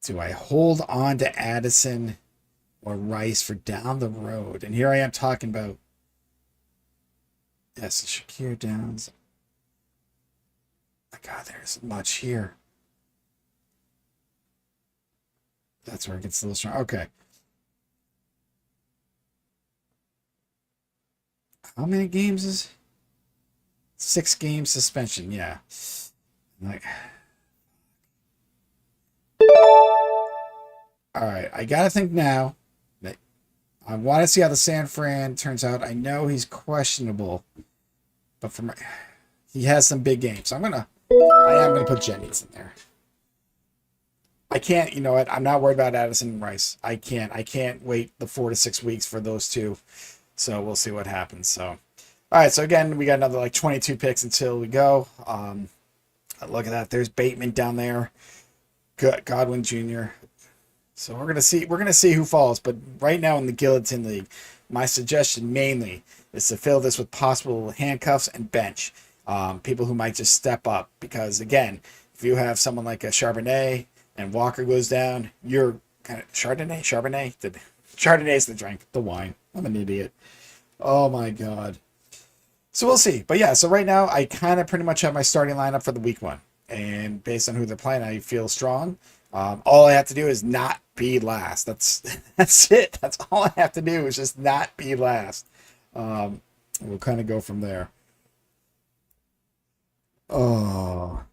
Do I hold on to Addison or Rice for down the road? And here I am talking about, yes, Shakir Downs. My God, there's much here. That's where it gets a little strong. Okay. How many games is 6 game suspension? Yeah. All right. I got to think now. I want to see how the San Fran turns out. I know he's questionable, but he has some big games. So I am going to put Jennings in there. I can't, you know what? I'm not worried about Addison and Rice. I can't wait the 4 to 6 weeks for those two. So we'll see what happens. So, all right. So again, we got another like 22 picks until we go. Look at that. There's Bateman down there. Godwin Jr. So we're gonna see who falls. But right now in the Guillotine League, my suggestion mainly is to fill this with possible handcuffs and bench. People who might just step up, because again, if you have someone like a Charbonnet and Walker goes down, you're kind of Chardonnay. Chardonnay's the drink, the wine. I'm an idiot. Oh my God. So we'll see. But yeah, so right now I kind of pretty much have my starting lineup for the week 1. And based on who they're playing, I feel strong. All I have to do is not be last. That's it. That's all I have to do is just not be last. We'll kind of go from there. Oh.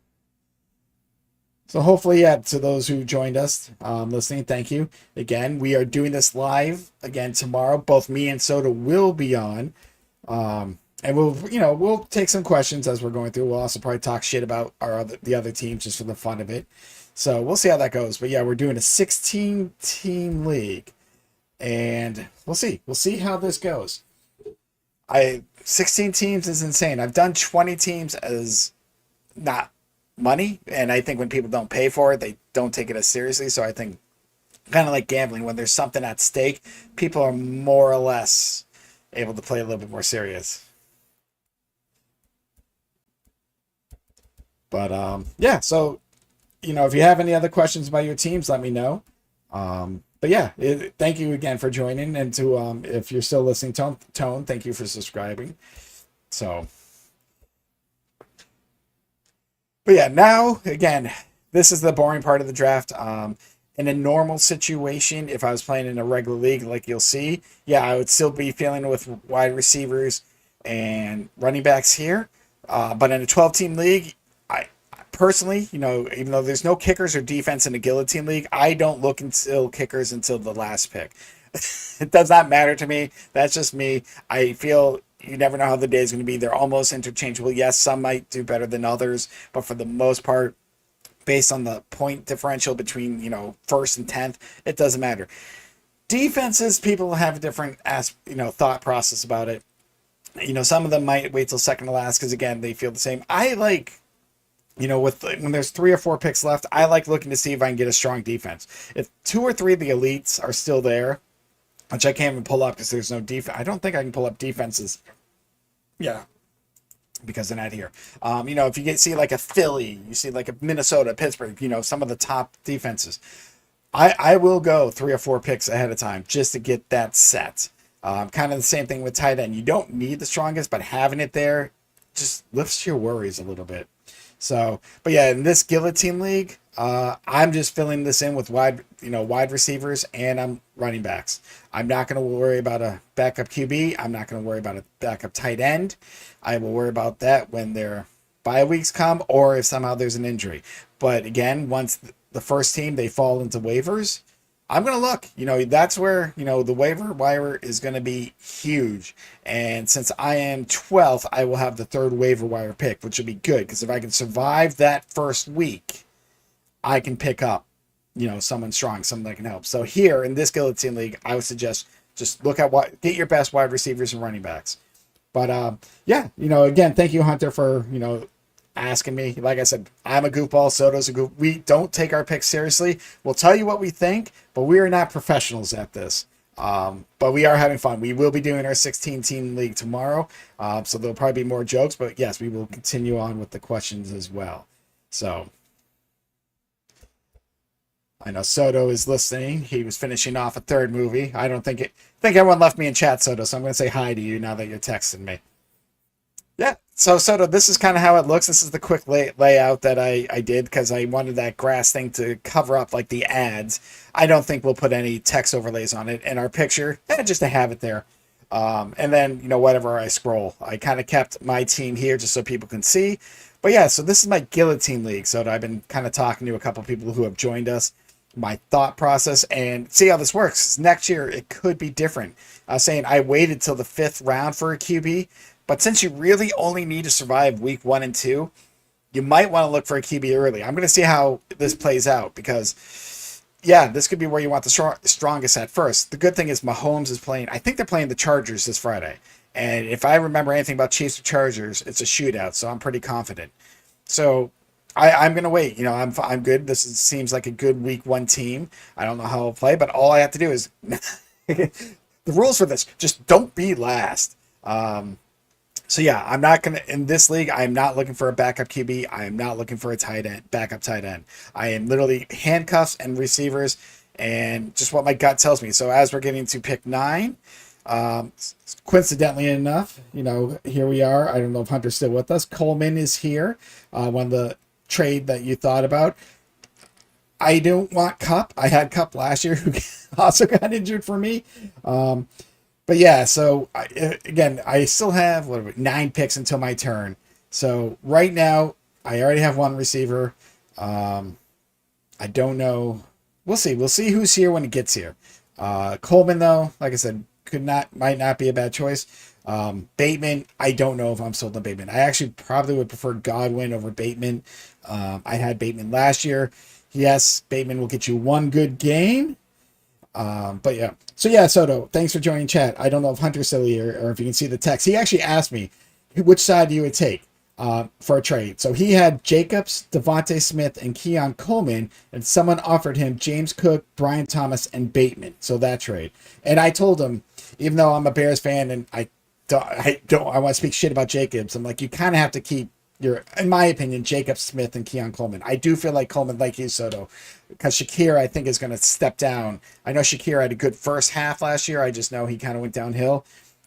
So hopefully, yeah, to those who joined us listening, thank you. Again, we are doing this live again tomorrow. Both me and Soda will be on. And we'll take some questions as we're going through. We'll also probably talk shit about the other teams just for the fun of it. So we'll see how that goes. But yeah, we're doing a 16-team league. And we'll see. We'll see how this goes. 16 teams is insane. I've done 20 teams as not money, and I think when people don't pay for it, they don't take it as seriously. So I think kind of like gambling, when there's something at stake, people are more or less able to play a little bit more serious. But yeah, so if you have any other questions about your teams, let me know. But yeah, thank you again for joining, and to if you're still listening, Tone, thank you for subscribing. So, but yeah, now again, this is the boring part of the draft. In a normal situation, if I was playing in a regular league, like you'll see, yeah, I would still be feeling with wide receivers and running backs here. But in a 12-team league, I personally, even though there's no kickers or defense in a Guillotine League, I don't look until kickers until the last pick. It does not matter to me. That's just me. I feel you never know how the day is going to be. They're almost interchangeable. Yes, some might do better than others, but for the most part, based on the point differential between, 1st and 10th, it doesn't matter. defenses, people have a different thought process about it. Some of them might wait till second to last because again they feel the same. I like, when there's 3 or 4 picks left, I like looking to see if I can get a strong defense. If 2 or 3 of the elites are still there, which I can't even pull up because there's no defense. I don't think I can pull up defenses. Yeah, because they're not here. If you see like a Philly, you see like a Minnesota, Pittsburgh, some of the top defenses. I will go 3 or 4 picks ahead of time just to get that set. Kind of the same thing with tight end. You don't need the strongest, but having it there just lifts your worries a little bit. So, but yeah, in this Guillotine League, I'm just filling this in with wide receivers and I'm running backs. I'm not going to worry about a backup QB. I'm not going to worry about a backup tight end. I will worry about that when their bye weeks come or if somehow there's an injury. But again, once the first team, they fall into waivers, I'm going to look. That's where, the waiver wire is going to be huge. And since I am 12th, I will have the 3rd waiver wire pick, which will be good. Because if I can survive that first week, I can pick up, someone strong, someone that can help. So here in this Guillotine League, I would suggest just look at get your best wide receivers and running backs. But yeah, again, thank you, Hunter, for, asking me. Like I said, I'm a goofball. Soto's a goof. We don't take our picks seriously. We'll tell you what we think, but we are not professionals at this. But we are having fun. We will be doing our 16-team league tomorrow. So there'll probably be more jokes, but yes, we will continue on with the questions as well. So I know Soto is listening. He was finishing off a 3rd movie. I think everyone left me in chat, Soto, so I'm going to say hi to you now that you're texting me. Yeah, so Soto, this is kind of how it looks. This is the quick layout that I did because I wanted that grass thing to cover up like the ads. I don't think we'll put any text overlays on it. And our picture, just to have it there. And then, whatever I scroll. I kind of kept my team here just so people can see. But yeah, so this is my Guillotine League. So I've been kind of talking to a couple people who have joined us, my thought process, and see how this works. Next year, it could be different. I was saying I waited till the 5th round for a QB. But since you really only need to survive week 1 and 2, you might want to look for a QB early. I'm going to see how this plays out because, yeah, this could be where you want the strongest at first. The good thing is Mahomes is playing. I think they're playing the Chargers this Friday. And if I remember anything about Chiefs or Chargers, it's a shootout. So I'm pretty confident. So I'm going to wait. I'm good. Seems like a good week 1 team. I don't know how I'll play, but all I have to do is the rules for this. Just don't be last. So yeah, I'm not going to, in this league, I'm not looking for a backup QB. I am not looking for a backup tight end. I am literally handcuffs and receivers and just what my gut tells me. So as we're getting to pick 9, coincidentally enough, here we are. I don't know if Hunter's still with us. Coleman is here. One of the trade that you thought about. I don't want Cup. I had Cup last year who also got injured for me. But yeah, so I still have 9 picks until my turn. So right now, I already have 1 receiver. I don't know. We'll see. We'll see who's here when it gets here. Coleman, though, like I said, might not be a bad choice. Bateman, I don't know if I'm sold on Bateman. I actually probably would prefer Godwin over Bateman. I had Bateman last year. Yes, Bateman will get you 1 good game. But yeah. So yeah, Soto, thanks for joining chat. I don't know if Hunter's still here or if you can see the text. He actually asked me which side you would take for a trade. So he had Jacobs, Devontae Smith, and Keon Coleman, and someone offered him James Cook, Brian Thomas, and Bateman. So that trade. And I told him, even though I'm a Bears fan and I want to speak shit about Jacobs, I'm like, you kind of have to keep in my opinion, Jacob Smith and Keon Coleman. I do feel like Coleman, like you, Soto, because Shakir, I think, is going to step down. I know Shakir had a good first half last year. I just know he kind of went downhill.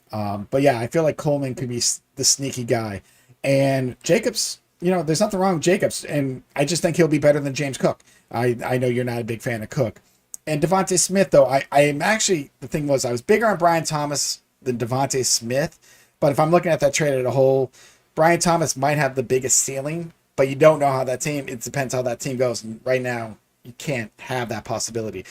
But yeah, I feel like Coleman could be the sneaky guy. And Jacobs, there's nothing wrong with Jacobs. And I just think he'll be better than James Cook. I know you're not a big fan of Cook. And Devontae Smith, though, I am actually, the thing was, I was bigger on Brian Thomas than Devontae Smith. But if I'm looking at that trade as a whole, Brian Thomas might have the biggest ceiling, but you don't know how that team, it depends how that team goes. And right now, you can't have that possibility.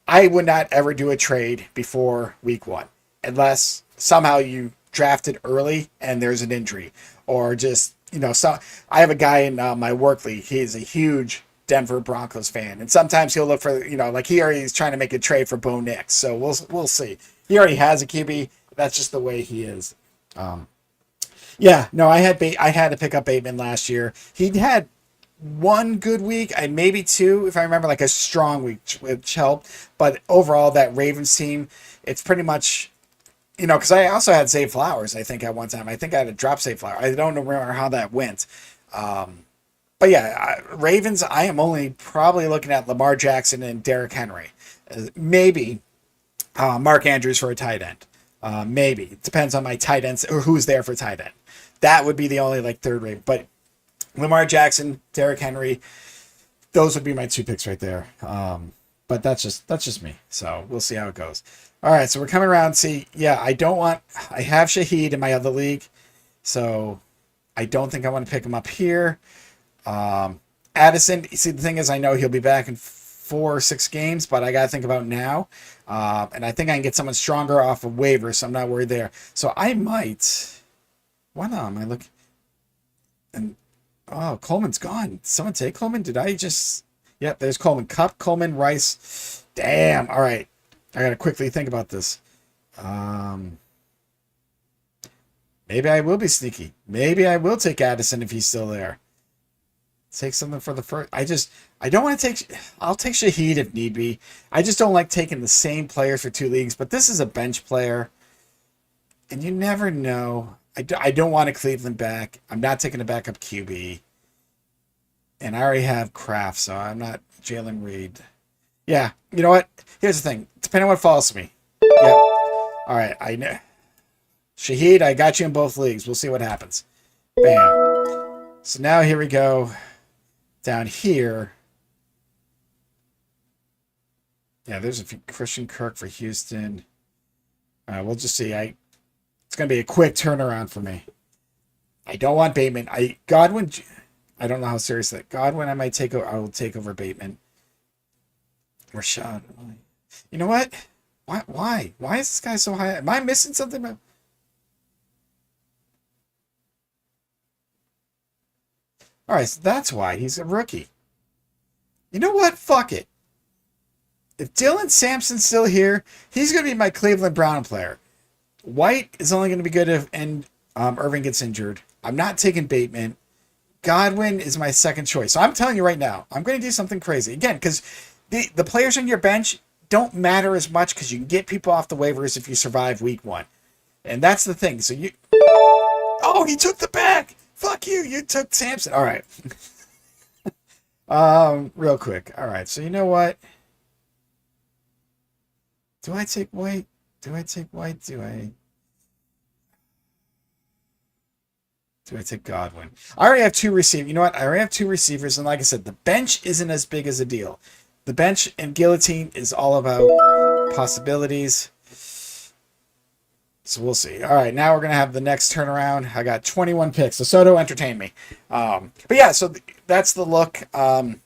I would not ever do a trade before week 1, unless somehow you drafted early and there's an injury. Or just, so I have a guy in my work league. He is a huge Denver Broncos fan, and sometimes he'll look for, like he already is trying to make a trade for Bo Nix. So we'll see. He already has a QB. That's just the way he is. Yeah, no, I had to pick up Bateman last year. He had one good week, and maybe two, if I remember, like a strong week, which helped. But overall, that Ravens team, it's pretty much, because I also had Zay Flowers, I think, at one time. I think I had to drop Zay Flowers. I don't remember how that went. But yeah, Ravens, I am only probably looking at Lamar Jackson and Derrick Henry. Maybe Mark Andrews for a tight end. Maybe. It depends on my tight ends or who's there for tight end. That would be the only third rate. But Lamar Jackson, Derrick Henry, those would be my 2 picks right there. But that's just me. So we'll see how it goes. All right, so we're coming around. See, yeah, I have Shaheed in my other league. So I don't think I want to pick him up here. Addison, see, the thing is, I know he'll be back in 4 or 6 games, but I got to think about now. And I think I can get someone stronger off of waivers, so I'm not worried there. So I might. Why not? Am I looking? And Coleman's gone. Did someone take Coleman? Did I just? Yep, there's Coleman. Cup, Coleman, Rice. Damn. All right. I got to quickly think about this. Maybe I will be sneaky. Maybe I will take Addison if he's still there. Take something for the first. I don't want to take. I'll take Shaheed if need be. I just don't like taking the same players for 2 leagues. But this is a bench player, and you never know. I don't want a Cleveland back. I'm not taking a backup QB, and I already have Kraft, so I'm not Jalen Reed. Yeah, you know what? Here's the thing. Depending on what falls to me. Yep. All right. I know. Shaheed, I got you in both leagues. We'll see what happens. Bam. So now here we go. Down here. Yeah, there's a few. Christian Kirk for Houston. We'll just see. It's going to be a quick turnaround for me. I don't want Bateman. Godwin. I don't know how serious that. Godwin, I might take over. I will take over Bateman. Rashad. You know what? Why? Why is this guy so high? Am I missing something? All right, so that's why he's a rookie. You know what? Fuck it. If Dylan Sampson's still here, he's going to be my Cleveland Brown player. White is only going to be good if Irving gets injured. I'm not taking Bateman. Godwin is my second choice. So I'm telling you right now, I'm going to do something crazy. Again, because the players on your bench don't matter as much because you can get people off the waivers if you survive week 1. And that's the thing. So you... Oh, he took the back. Fuck you. You took Sampson. All right. Real quick. All right. So you know what? Do I take White? Do I take Godwin? I already have 2 receivers. You know what? I already have 2 receivers. And like I said, the bench isn't as big as a deal. The bench and Guillotine is all about possibilities. So we'll see. All right, now we're going to have the next turnaround. I got 21 picks. So Soto entertained me. But yeah, so that's the look. Kind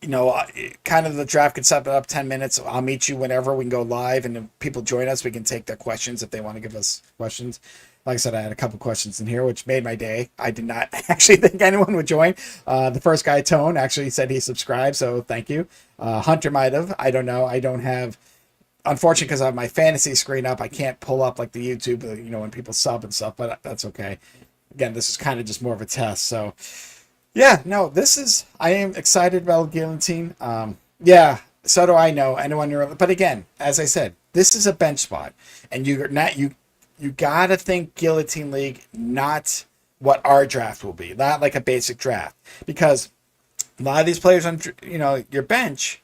of the draft gets up 10 minutes. I'll meet you whenever we can go live. And if people join us, we can take their questions if they want to give us questions. Like I said, I had a couple questions in here, which made my day. I did not actually think anyone would join. The first guy, Tone, actually said he subscribed, so thank you. Hunter might have. I don't know. I don't have... Unfortunately, because I have my fantasy screen up, I can't pull up like the YouTube, when people sub and stuff, but that's okay. Again, this is kind of just more of a test. So, yeah, no, I am excited about Guillotine. Yeah, so do I know. Anyone, but again, as I said, this is a bench spot, and you got to think Guillotine League, not what our draft will be, not like a basic draft, because a lot of these players on your bench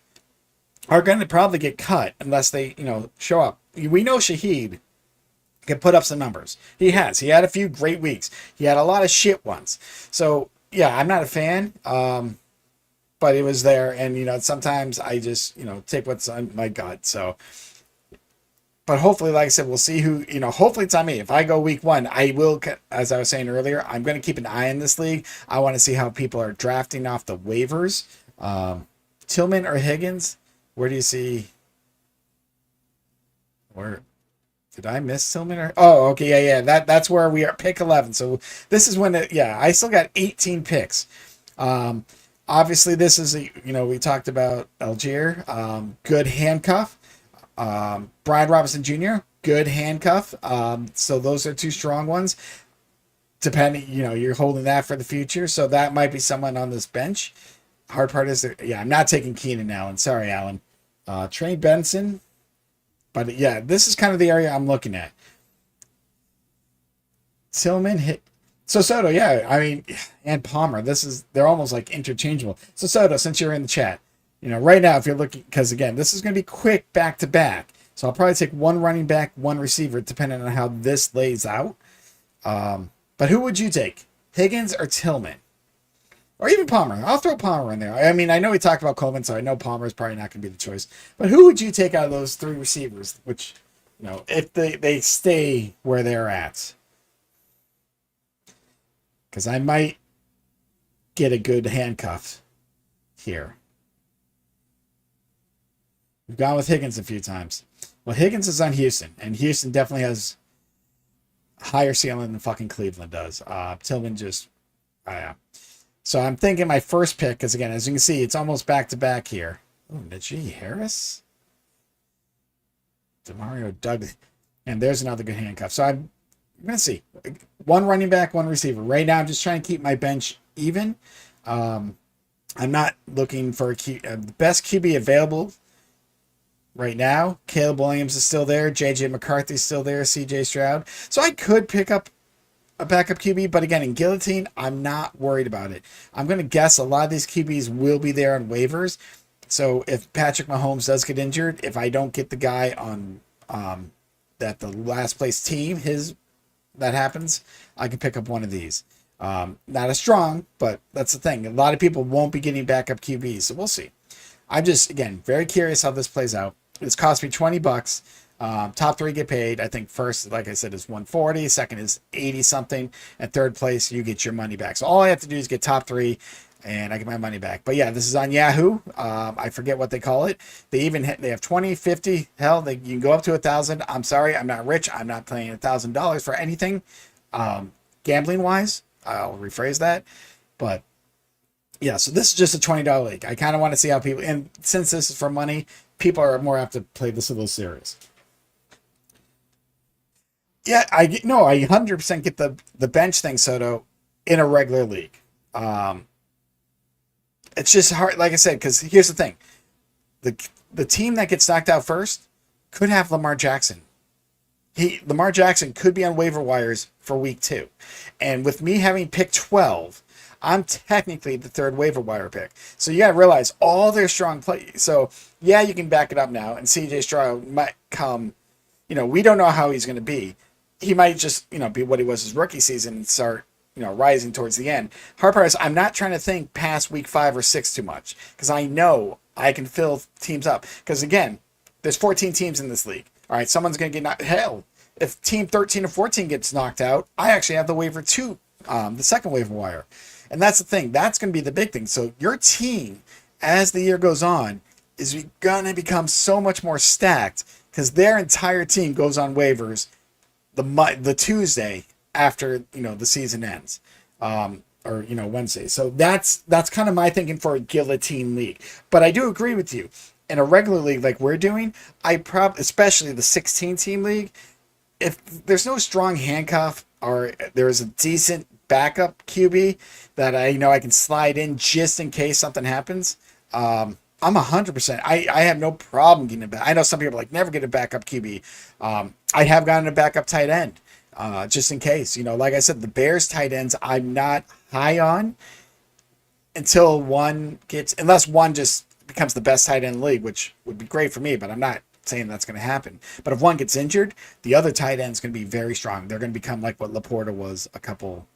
are going to probably get cut unless they show up. We know Shaheed can put up some numbers. He has. He had a few great weeks. He had a lot of shit ones. So yeah, I'm not a fan, but it was there, and sometimes I just take what's on my gut. So. But hopefully, like I said, we'll see who, hopefully it's on me. If I go week 1, I will, as I was saying earlier, I'm going to keep an eye on this league. I want to see how people are drafting off the waivers. Tillman or Higgins, where do you see? Where did I miss Tillman? Oh, okay, yeah. That's where we are, pick 11. So this is when, I still got 18 picks. Obviously, this is we talked about Algier, good handcuff. Brian Robinson Jr., good handcuff. So those are two strong ones. Depending, you're holding that for the future, so that might be someone on this bench. Hard part is that, I'm not taking Keenan Allen. Sorry, Allen. Trey Benson, but yeah, this is kind of the area I'm looking at. Tillman hit. So Soto, yeah, I mean, and Palmer. They're almost like interchangeable. So Soto, since you're in the chat, right now if you're looking, because again, this is going to be quick back to back. So I'll probably take one running back, one receiver, depending on how this lays out. But who would you take? Higgins or Tillman? Or even Palmer. I'll throw Palmer in there. I mean, I know we talked about Coleman, so I know Palmer is probably not going to be the choice. But who would you take out of those three receivers, which, if they stay where they're at? Because I might get a good handcuff here. We've gone with Higgins a few times. Well, Higgins is on Houston, and Houston definitely has higher ceiling than fucking Cleveland does. Tillman just, So I'm thinking my first pick, because again, as you can see, it's almost back to back here. Oh, Najee Harris, Demario Douglas, and there's another good handcuff. So I'm gonna see one running back, one receiver. Right now, I'm just trying to keep my bench even. I'm not looking for the best QB available. Right now, Caleb Williams is still there. J.J. McCarthy's still there. C.J. Stroud. So I could pick up a backup QB, but again, in Guillotine, I'm not worried about it. I'm going to guess a lot of these QBs will be there on waivers. So if Patrick Mahomes does get injured, if I don't get the guy on that the last place team, that happens, I can pick up one of these. Not as strong, but that's the thing. A lot of people won't be getting backup QBs, so we'll see. I'm just, again, very curious how this plays out. It's cost me $20. Top three get paid. I think first, like I said, is 140. Second is 80 something. And third place, you get your money back. So all I have to do is get top three, and I get my money back. But yeah, this is on Yahoo. I forget what they call it. They have 20, 50. Hell, you can go up to 1,000. I'm sorry, I'm not rich. I'm not paying $1,000 for anything. Gambling wise, I'll rephrase that. But yeah, so this is just a $20 league. I kind of want to see how people, and since this is for money, people are more apt to play this a little serious. Yeah, I 100% get the bench thing, Soto, in a regular league. It's just hard, like I said, because here's the thing. The team that gets knocked out first could have Lamar Jackson. Lamar Jackson could be on waiver wires for week 2. And with me having picked 12, I'm technically the third waiver wire pick. So you got to realize all their strong play. So yeah, you can back it up now. And CJ Stroud might come, we don't know how he's going to be. He might just, be what he was his rookie season and start, rising towards the end. Hard part is I'm not trying to think past week 5 or 6 too much because I know I can fill teams up. Because again, there's 14 teams in this league. All right, someone's going to get knocked. Hell, if team 13 or 14 gets knocked out, I actually have the waiver 2, the second waiver wire. And that's the thing. That's going to be the big thing. So your team, as the year goes on, is going to become so much more stacked because their entire team goes on waivers the Tuesday after the season ends, or Wednesday. So that's kind of my thinking for a Guillotine league. But I do agree with you. In a regular league like we're doing, especially the 16-team league, if there's no strong handcuff or there's a decent backup QB that I know I can slide in just in case something happens, I'm 100%. I have no problem getting it back. I know some people never get a backup QB. I have gotten a backup tight end just in case. Like I said, the Bears tight ends I'm not high on until unless one just becomes the best tight end in the league, which would be great for me, but I'm not saying that's going to happen. But if one gets injured, the other tight end is going to be very strong. They're going to become like what Laporta was a couple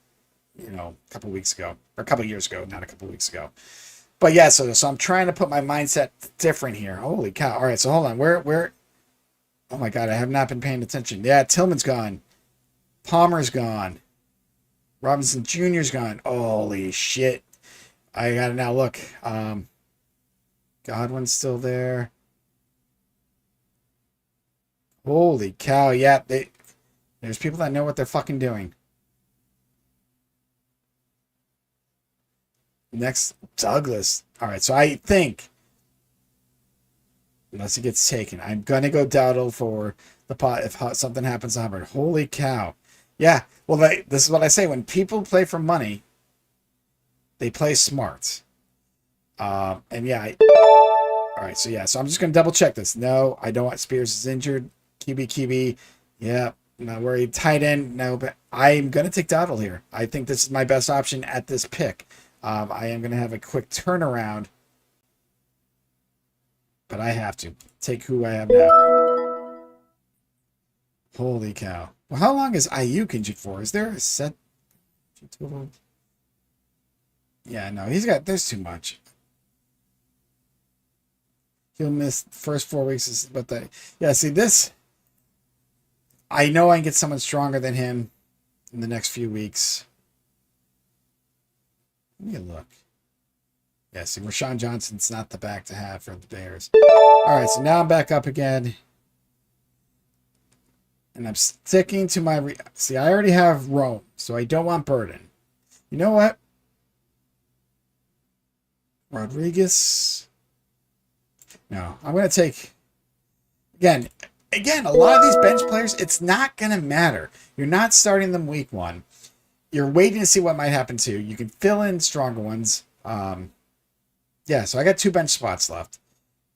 weeks ago, or a couple years ago, not a couple weeks ago. But yeah, so I'm trying to put my mindset different here. Holy cow. All right, so hold on. Where oh my God, I have not been paying attention. Yeah, Tillman's gone. Palmer's gone. Robinson Jr.'s gone. Holy shit. I gotta now look. Godwin's still there. Holy cow, yeah, there's people that know what they're fucking doing. Next, Douglas. All right, so I think, unless he gets taken, I'm going to go Dowdle for the pot if something happens to Hubbard. Holy cow. Yeah, well, this is what I say. When people play for money, they play smart. And yeah, all right, so yeah, so I'm just going to double check this. No, I don't want Spears is injured. QB. Yeah, not worried. Tight end, no, but I'm going to take Dowdle here. I think this is my best option at this pick. I am going to have a quick turnaround, but I have to take who I have now. Holy cow. Well, how long is Ayuk injured for? Is there a set total? Yeah, no, there's too much. He'll miss the first 4 weeks, yeah, see this, I know I can get someone stronger than him in the next few weeks. Let me look. Yeah, see, Rashawn Johnson's not the back to have for the Bears. All right, so now I'm back up again. And I'm sticking to my... See, I already have Rome, so I don't want Burden. You know what? Rodriguez. No, I'm going to take... Again, a lot of these bench players, it's not going to matter. You're not starting them week 1. You're waiting to see what might happen to you. You can fill in stronger ones. Yeah, so I got 2 bench spots left.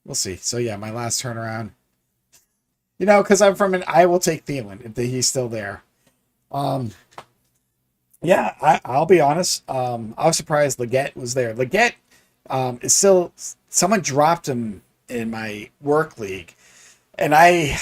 We'll see. So yeah, my last turnaround. You know, because I'm from I will take Thielen if he's still there. Yeah, I'll be honest. I was surprised Leggett was there. Leggett is still... Someone dropped him in my work league. And I'm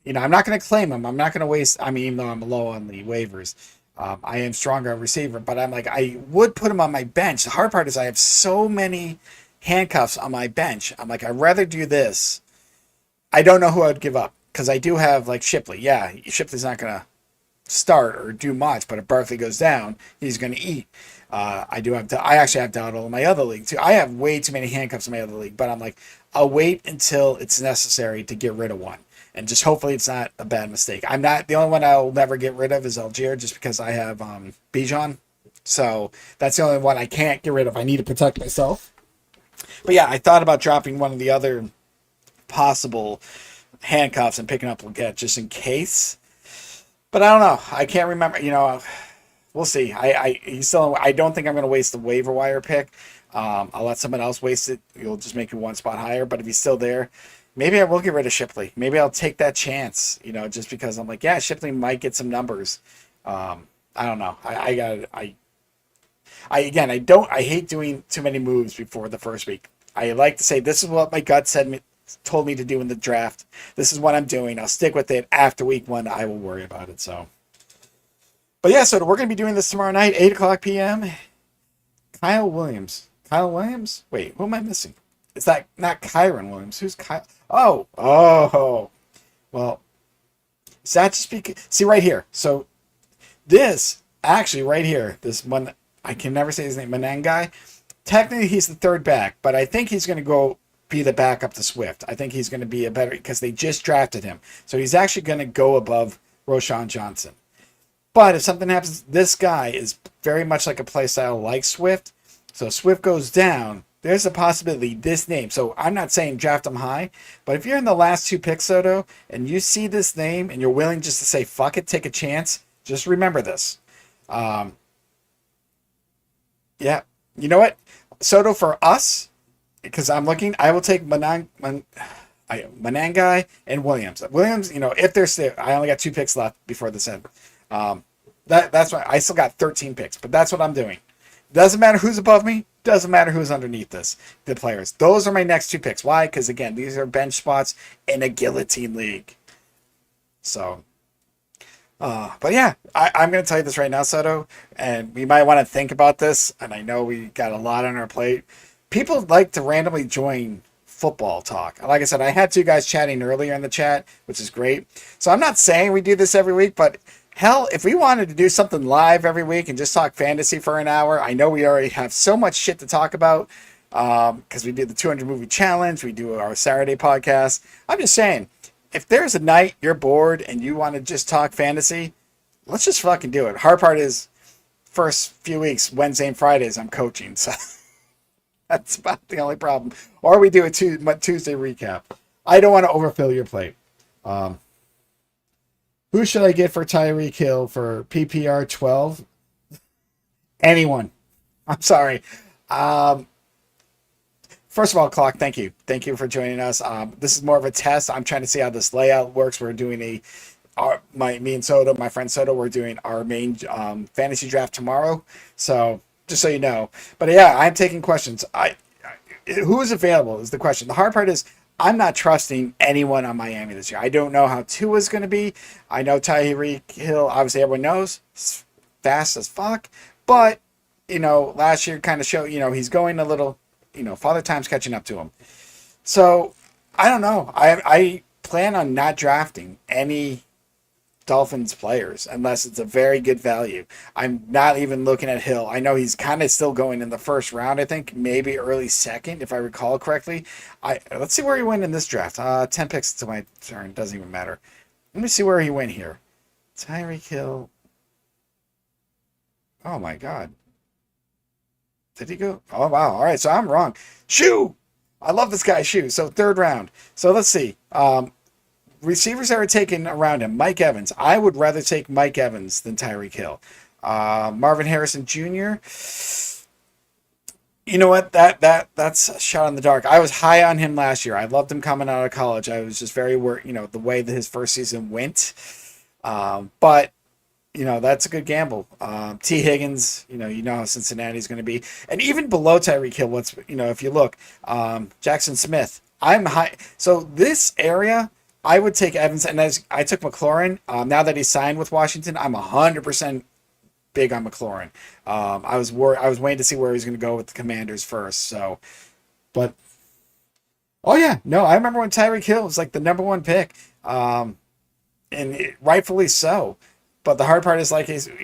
not going to claim him. I'm not going to waste... even though I'm low on the waivers. I am stronger at receiver, but I'm like, I would put him on my bench. The hard part is I have so many handcuffs on my bench. I'm like, I'd rather do this. I don't know who I would give up because I do have like Shipley. Yeah, Shipley's not going to start or do much, but if Barkley goes down, he's going to eat. I actually have Dowdle in my other league too. I have way too many handcuffs in my other league, but I'm like, I'll wait until it's necessary to get rid of one. And just hopefully it's not a bad mistake. I'm not the only one I'll never get rid of is Algier, just because I have Bijan. So that's the only one I can't get rid of. I need to protect myself. But yeah, I thought about dropping one of the other possible handcuffs and picking up Leggett just in case. But I don't know. I can't remember. We'll see. I don't think I'm going to waste the waiver wire pick. I'll let someone else waste it. You'll just make it one spot higher. But if he's still there, maybe I will get rid of Shipley. Maybe I'll take that chance, just because I'm like, yeah, Shipley might get some numbers. I don't know. I hate doing too many moves before the first week. I like to say, this is what my gut told me to do in the draft. This is what I'm doing. I'll stick with it. After week 1, I will worry about it. So, but yeah, so we're going to be doing this tomorrow night, 8:00 p.m. Kyle Williams. Wait, who am I missing? Is that not Kyron Williams? Who's Kyle? Oh. Well, is that just because... See, right here. So, this, actually, right here, this one, I can never say his name, Manan guy. Technically, he's the third back, but I think he's going to go be the backup to Swift. I think he's going to be a better... Because they just drafted him. So, he's actually going to go above Roshan Johnson. But if something happens, this guy is very much like a playstyle like Swift. So, Swift goes down... There's a possibility this name. So I'm not saying draft him high, but if you're in the last 2 picks, Soto, and you see this name and you're willing just to say, fuck it, take a chance, just remember this. Yeah. You know what? Soto, for us, because I'm looking, I will take Manangai and Williams. Williams, if there's... I only got 2 picks left before this end. That's why I still got 13 picks, but that's what I'm doing. Doesn't matter who's above me. Doesn't matter who's underneath this. The players. Those are my next 2 picks. Why? Because, again, these are bench spots in a guillotine league. So, but yeah, I'm going to tell you this right now, Soto, and we might want to think about this, and I know we got a lot on our plate. People like to randomly join football talk. Like I said, I had 2 guys chatting earlier in the chat, which is great. So I'm not saying we do this every week, but... Hell, if we wanted to do something live every week and just talk fantasy for an hour, I know we already have so much shit to talk about because we do the 200 movie challenge, we do our Saturday podcast. I'm just saying, if there's a night you're bored and you want to just talk fantasy, let's just fucking do it. Hard part is, first few weeks, Wednesday and Fridays, I'm coaching. So that's about the only problem. Or we do a Tuesday recap. I don't want to overfill your plate. Who should I get for Tyreek Hill for PPR 12? Anyone. I'm sorry. First of all, Clock, thank you. Thank you for joining us. This is more of a test. I'm trying to see how this layout works. We're doing me and Soto, my friend Soto, we're doing our main fantasy draft tomorrow. So just so you know. But yeah, I'm taking questions. Who is available is the question. The hard part is I'm not trusting anyone on Miami this year. I don't know how Tua's going to be. I know Tyreek Hill, obviously everyone knows, he's fast as fuck. But, last year kind of showed, he's going a little, Father Time's catching up to him. So, I don't know. I plan on not drafting any Dolphins players unless it's a very good value. I'm not even looking at Hill. I know he's kind of still going in the first round, I think, maybe early second, if I recall correctly. Let's see where he went in this draft. 10 picks to my turn. Doesn't even matter. Let me see where he went here. Tyreek Hill. Oh, my God. Did he go? Oh, wow. All right, so I'm wrong. Shoo! I love this guy, Shoo. So third round. So let's see. Receivers that are taken around him. Mike Evans. I would rather take Mike Evans than Tyreek Hill. Marvin Harrison Jr. You know what? That's a shot in the dark. I was high on him last year. I loved him coming out of college. I was just very worried, the way that his first season went. But that's a good gamble. T. Higgins, you know how Cincinnati's going to be. And even below Tyreek Hill, if you look, Jackson Smith. I'm high. So this area, I would take Evans, and as I took McLaurin. Now that he's signed with Washington, I'm 100% big on McLaurin. I was waiting to see where he's going to go with the Commanders first. So, but I remember when Tyreek Hill was like the number one pick, and rightfully so. But the hard part is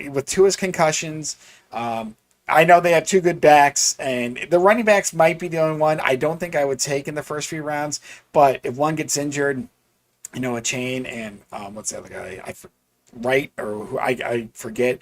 with Tua's concussions. I know they have two good backs, and the running backs might be the only one I don't think I would take in the first few rounds. But if one gets injured, a chain and what's the other guy? I forget.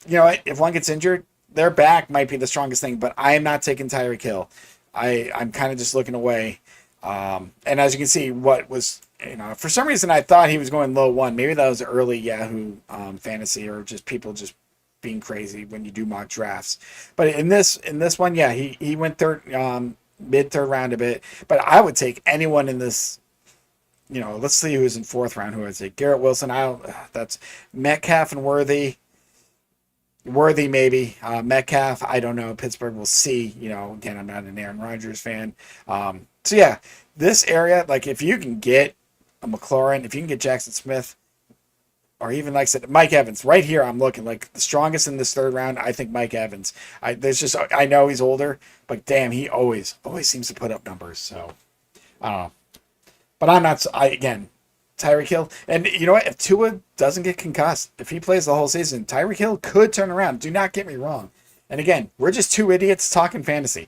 If one gets injured, their back might be the strongest thing. But I am not taking Tyreek Hill. I'm kind of just looking away. And as you can see, for some reason I thought he was going low one. Maybe that was early Yahoo fantasy or just people just being crazy when you do mock drafts. But in this one, yeah, he went mid third round a bit. But I would take anyone in this. Let's see who's in fourth round. Who I'd say Garrett Wilson. That's Metcalf and Worthy. Worthy maybe. Metcalf, I don't know. Pittsburgh, we'll see. Again, I'm not an Aaron Rodgers fan. So yeah, this area, if you can get a McLaurin, if you can get Jackson Smith, or even like I said, Mike Evans, right here I'm looking the strongest in this third round. I think Mike Evans. I know he's older, but damn, he always seems to put up numbers. So I don't know. But I'm not. Tyreek Hill, and you know what? If Tua doesn't get concussed, if he plays the whole season, Tyreek Hill could turn around. Do not get me wrong. And again, we're just two idiots talking fantasy.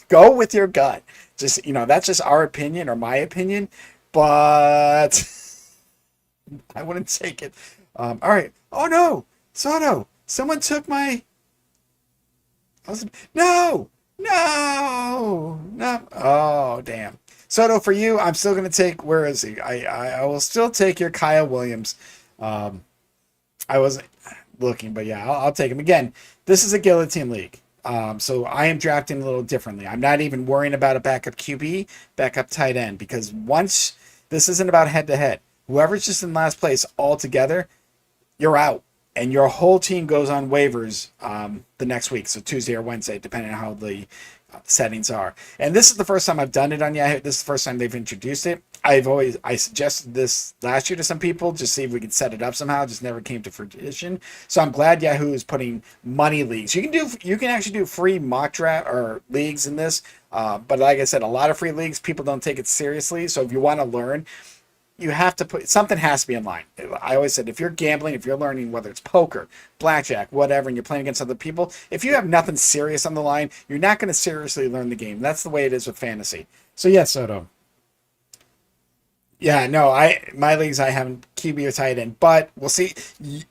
Go with your gut. Just that's just our opinion or my opinion, but I wouldn't take it. All right. Oh no, Soto! Someone took my. No. Oh damn. Soto, for you, I'm still going to take, where is he? I will still take your Kyle Williams. I wasn't looking, but yeah, I'll take him. Again, this is a Guillotine league. So I am drafting a little differently. I'm not even worrying about a backup QB, backup tight end, because once this isn't about head-to-head. Whoever's just in last place altogether, you're out. And your whole team goes on waivers the next week, so Tuesday or Wednesday, depending on how the settings are. And this is the first time I've done it on Yahoo. This is the first time they've introduced it. I suggested this last year to some people, just see if we could set it up somehow. Just never came to fruition. So I'm glad Yahoo is putting money leagues. You can actually do free mock draft or leagues in this. But like I said, a lot of free leagues, people don't take it seriously. So if you want to learn, you have to something has to be in line. I always said, if you're gambling, if you're learning, whether it's poker, blackjack, whatever, and you're playing against other people, if you have nothing serious on the line, you're not going to seriously learn the game. That's the way it is with fantasy. So yes, Soto. Yeah, no, my leagues I haven't QB or tight end, but we'll see.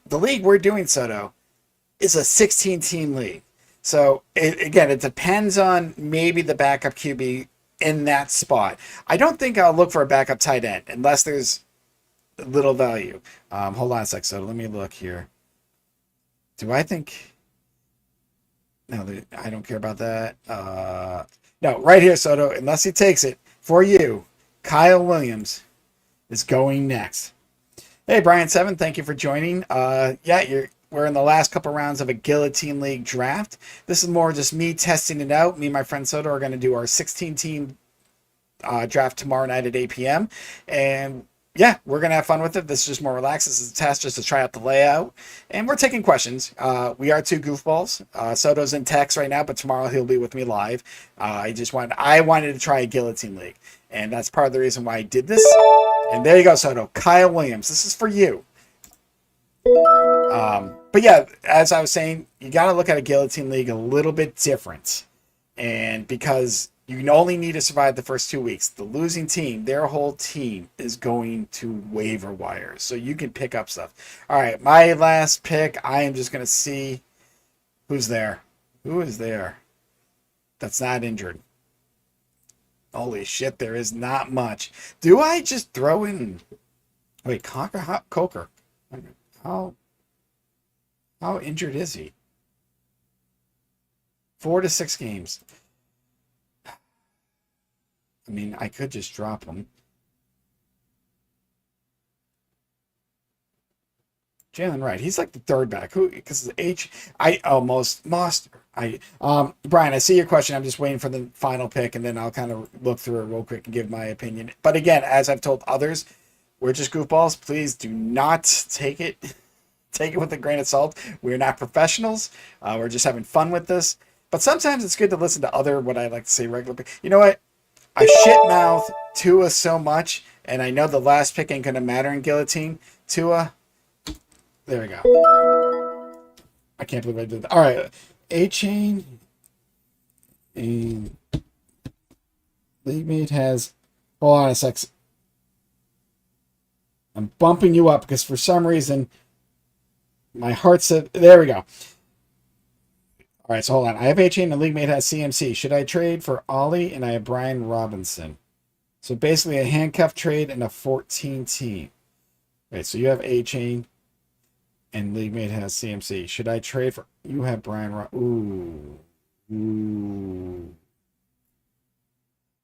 The league we're doing, Soto, is a 16-team league. So, again, it depends on maybe the backup QB in that spot. I don't think I'll look for a backup tight end unless there's little value. Hold on a sec, so let me look here. Do I think... No, I don't care about that. No, right here, Soto, unless he takes it, for you, Kyle Williams is going next. Hey, Brian7, thank you for joining. We're in the last couple rounds of a Guillotine League draft. This is more just me testing it out. Me and my friend Soto are going to do our 16-team draft tomorrow night at 8 p.m. And yeah, we're going to have fun with it. This is just more relaxed. This is a test just to try out the layout. And we're taking questions. We are two goofballs. Soto's in text right now, but tomorrow he'll be with me live. I wanted to try a Guillotine League. And that's part of the reason why I did this. And there you go, Soto. Kyle Williams. This is for you. But yeah, as I was saying, you got to look at a Guillotine League a little bit different. And because you can only need to survive the first 2 weeks. The losing team, their whole team is going to waiver wires. So you can pick up stuff. All right, my last pick, I am just going to see who's there. Who is there that's not injured? Holy shit, there is not much. Do I just throw in... Wait, Coker. How injured is he? 4 to 6 games. I mean, I could just drop him. Jalen Wright, he's like the third back. Who? Because Brian, I see your question. I'm just waiting for the final pick, and then I'll kind of look through it real quick and give my opinion. But again, as I've told others, we're just goofballs. Please do not take it with a grain of salt. We're not professionals. We're just having fun with this. But sometimes it's good to listen to other, what I like to say, regular people. You know what? I shitmouth Tua so much, and I know the last pick ain't going to matter in Guillotine. Tua, there we go. I can't believe I did that. All right, A-Chain and League Mate has... Hold on a sec. I'm bumping you up because for some reason my heart said... There we go. All right, so hold on. I have A-Chain and League Mate has CMC. Should I trade for Ollie? And I have Brian Robinson. So basically a handcuff trade and a 14 team. Wait, so you have A-Chain and League Mate has CMC. Should I trade for... You have Brian Ooh.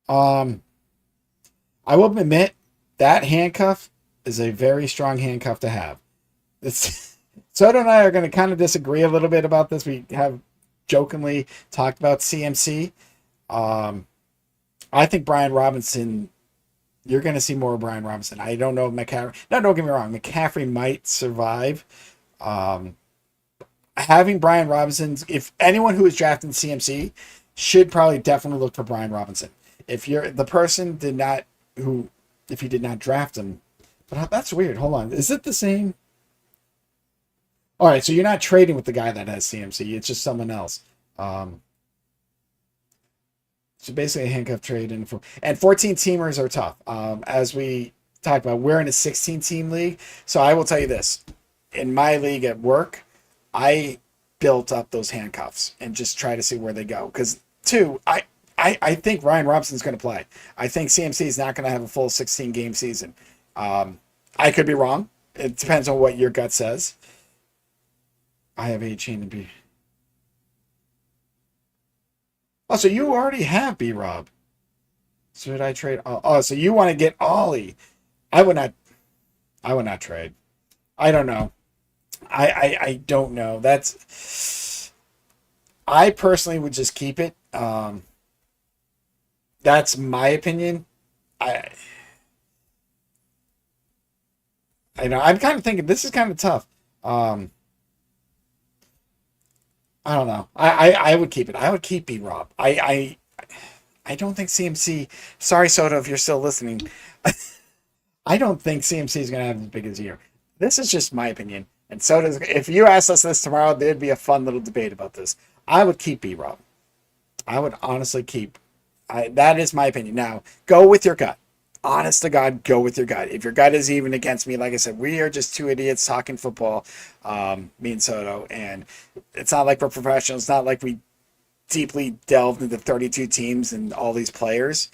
I will admit that handcuff is a very strong handcuff to have. Soto and I are going to kind of disagree a little bit about this. We have jokingly talked about CMC. I think Brian Robinson, you're going to see more of Brian Robinson. I don't know if McCaffrey... No, don't get me wrong. McCaffrey might survive. Having Brian Robinson, if anyone who is drafting CMC should probably definitely look for Brian Robinson. If you're the person if you did not draft him, but that's weird. Hold on. Is it the same? All right. So you're not trading with the guy that has CMC. It's just someone else. So basically a handcuff trade and 14 teamers are tough. As we talked about, we're in a 16 team league. So I will tell you this, in my league at work, I built up those handcuffs and just try to see where they go. Because I think Ryan Robinson's going to play. I think CMC is not going to have a full 16 game season. I could be wrong. It depends on what your gut says. I have A-Chain and B. Oh, so you already have B-Rob. So did I trade? Oh, so you want to get Ollie. I would not trade. I don't know. I don't know. I personally would just keep it. That's my opinion. I know. I'm kind of thinking this is kind of tough. I don't know. I would keep it. I would keep B-Rob. I don't think CMC... Sorry, Soto, if you're still listening. I don't think CMC is going to have as big as a year. This is just my opinion. And Soto's... If you asked us this tomorrow, there'd be a fun little debate about this. I would keep B-Rob. I would honestly keep... that is my opinion. Now, go with your gut. honest to God, go with your gut. If your gut is even against me, like I said, we are just two idiots talking football, me and Soto, and it's not like we're professionals. It's not like we deeply delved into 32 teams and all these players.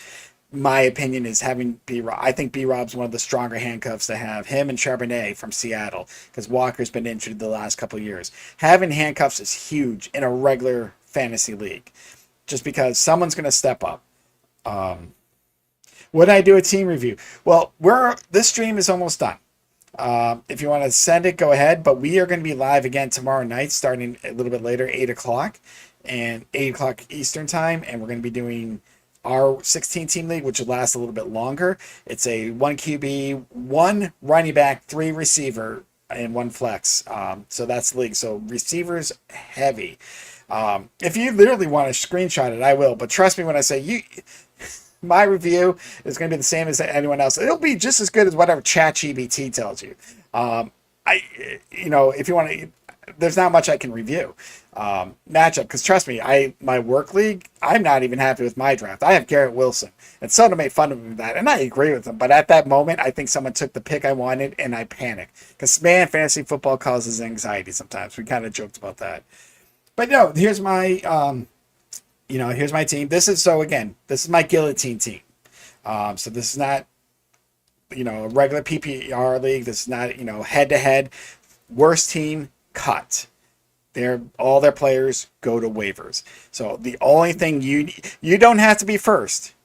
My opinion is having B-Rob. I think B-Rob's one of the stronger handcuffs to have. Him and Charbonnet from Seattle, because Walker's been injured the last couple of years. Having handcuffs is huge in a regular fantasy league, just because someone's going to step up. Would I do a team review? Well, this stream is almost done. If you want to send it, go ahead. But we are going to be live again tomorrow night, starting a little bit later, 8 o'clock, and 8 o'clock Eastern time. And we're going to be doing our 16-team league, which will last a little bit longer. It's a 1 QB, 1 running back, 3 receiver, and 1 flex. So that's the league. So receivers heavy. If you literally want to screenshot it, I will. But trust me when I say my review is going to be the same as anyone else. It'll be just as good as whatever ChatGPT tells you. If you want to, there's not much I can review. Matchup, because trust me, my work league, I'm not even happy with my draft. I have Garrett Wilson, and Soto made fun of me with that, and I agree with him. But at that moment, I think someone took the pick I wanted, and I panicked because man, fantasy football causes anxiety sometimes. We kind of joked about that. But no, here's my here's my team. This is my Guillotine team. So this is not, a regular PPR league. This is not, head to head. Worst team, cut. All their players go to waivers. So the only thing you don't have to be first.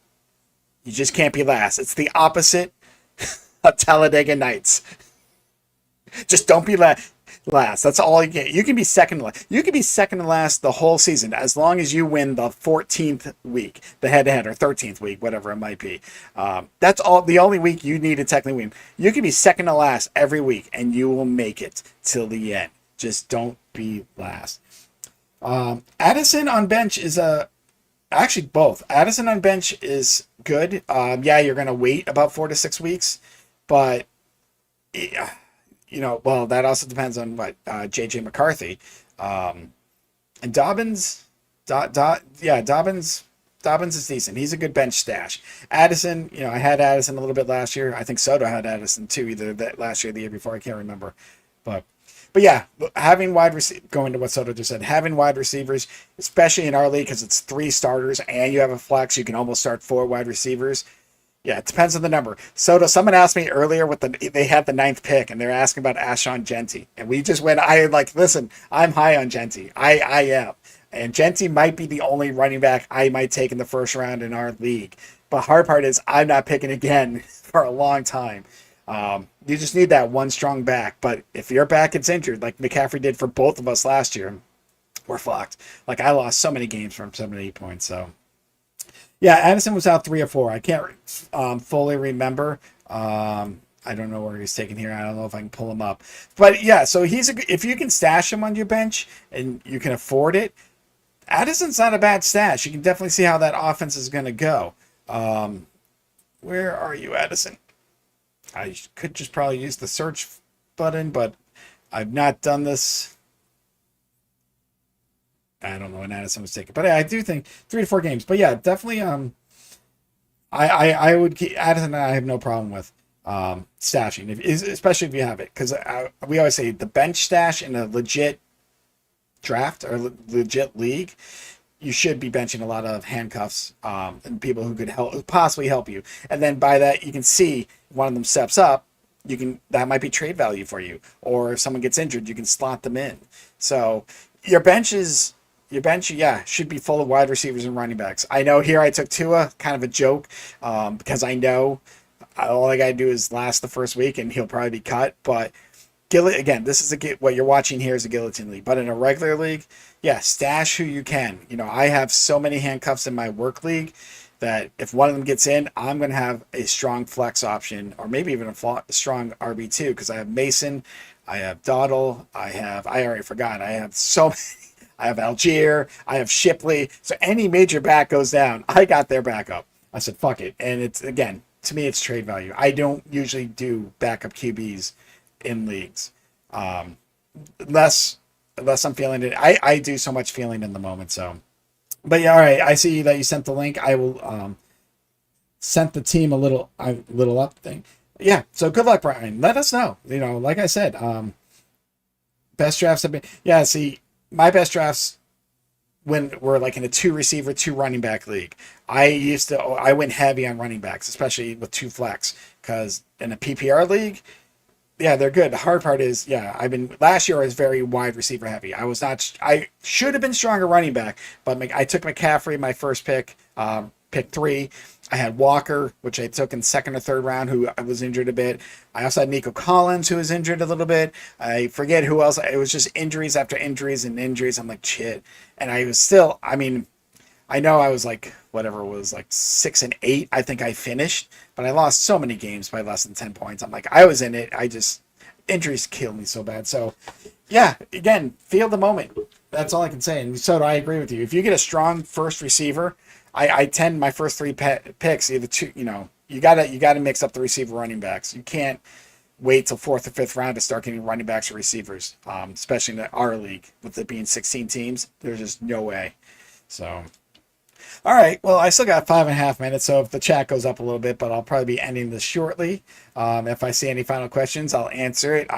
You just can't be last. It's the opposite of Talladega Nights. Just don't be last. That's all you get. You can be second to last. You can be second to last the whole season as long as you win the 14th week, the head-to-head, or 13th week, whatever it might be. That's all. The only week you need to technically win. You can be second to last every week, and you will make it till the end. Just don't be last. Addison on bench is actually both. Addison on bench is good. You're going to wait about 4 to 6 weeks, but that also depends on what JJ McCarthy, and Dobbins. Dobbins is decent. He's a good bench stash. Addison, I had Addison a little bit last year. I think Soto had Addison too, either that last year or the year before. I can't remember, but yeah, having going to what Soto just said, having wide receivers, especially in our league because it's 3 starters and you have a flex, you can almost start 4 wide receivers. Yeah, it depends on the number. Soto, someone asked me earlier they had the 9th pick, and they're asking about Ashon Genty. And we just went, listen, I'm high on Genty. I am. And Genty might be the only running back I might take in the first round in our league. But hard part is I'm not picking again for a long time. You just need that one strong back. But if your back gets injured, like McCaffrey did for both of us last year, we're fucked. Like, I lost so many games from 7 to 8 points, so... Yeah, Addison was out 3 or 4. I can't fully remember. I don't know where he's taken here. I don't know if I can pull him up. But yeah, so if you can stash him on your bench and you can afford it, Addison's not a bad stash. You can definitely see how that offense is going to go. Where are you, Addison? I could just probably use the search button, but I've not done this. I don't know when Addison was taken, but I do think 3 to 4 games. But yeah, definitely. I would keep Addison. I have no problem with stashing, especially if you have it, because we always say the bench stash in a legit draft or legit league, you should be benching a lot of handcuffs and people who could possibly help you. And then by that, you can see if one of them steps up. That might be trade value for you, or if someone gets injured, you can slot them in. So your bench, should be full of wide receivers and running backs. I know here I took Tua, kind of a joke, because I know all I got to do is last the first week and he'll probably be cut. But again, this is what you're watching here is a Guillotine league. But in a regular league, stash who you can. I have so many handcuffs in my work league that if one of them gets in, I'm going to have a strong flex option, or maybe even a strong RB2, because I have Mason, I have Dawdle, I already forgot, I have so many. I have Algier, I have Shipley. So any major back goes down, I got their backup. I said, fuck it. And it's, again, to me, it's trade value. I don't usually do backup QBs in leagues. Unless I'm feeling it. I do so much feeling in the moment. So, but yeah, all right. I see that you sent the link. I will sent the team a little up thing. Yeah, so good luck, Brian. Let us know. Like I said, best drafts have been. Yeah, see, my best drafts when we're like in a 2 receiver, 2 running back league. I went heavy on running backs, especially with 2 flex, because in a PPR league, yeah, they're good. The hard part is, last year I was very wide receiver heavy. I should have been stronger running back, but I took McCaffrey, my first pick, pick 3. I had Walker, which I took in second or third round, who I was injured a bit. I also had Nico Collins, who was injured a little bit. I forget who else. It was just injuries after injuries and injuries. I'm like, shit. And I was still, I know I was like, whatever it was, like 6 and 8, I think I finished, but I lost so many games by less than 10 points. I'm like, I was in it. Injuries killed me so bad. So, yeah, again, feel the moment. That's all I can say. And so I agree with you. If you get a strong first receiver, I tend my first 3 picks, either 2, you gotta mix up the receiver running backs. You can't wait till 4th or 5th round to start getting running backs or receivers, especially in our league with it being 16 teams. There's just no way. So, all right. Well, I still got 5.5 minutes, so if the chat goes up a little bit, but I'll probably be ending this shortly. If I see any final questions, I'll answer it.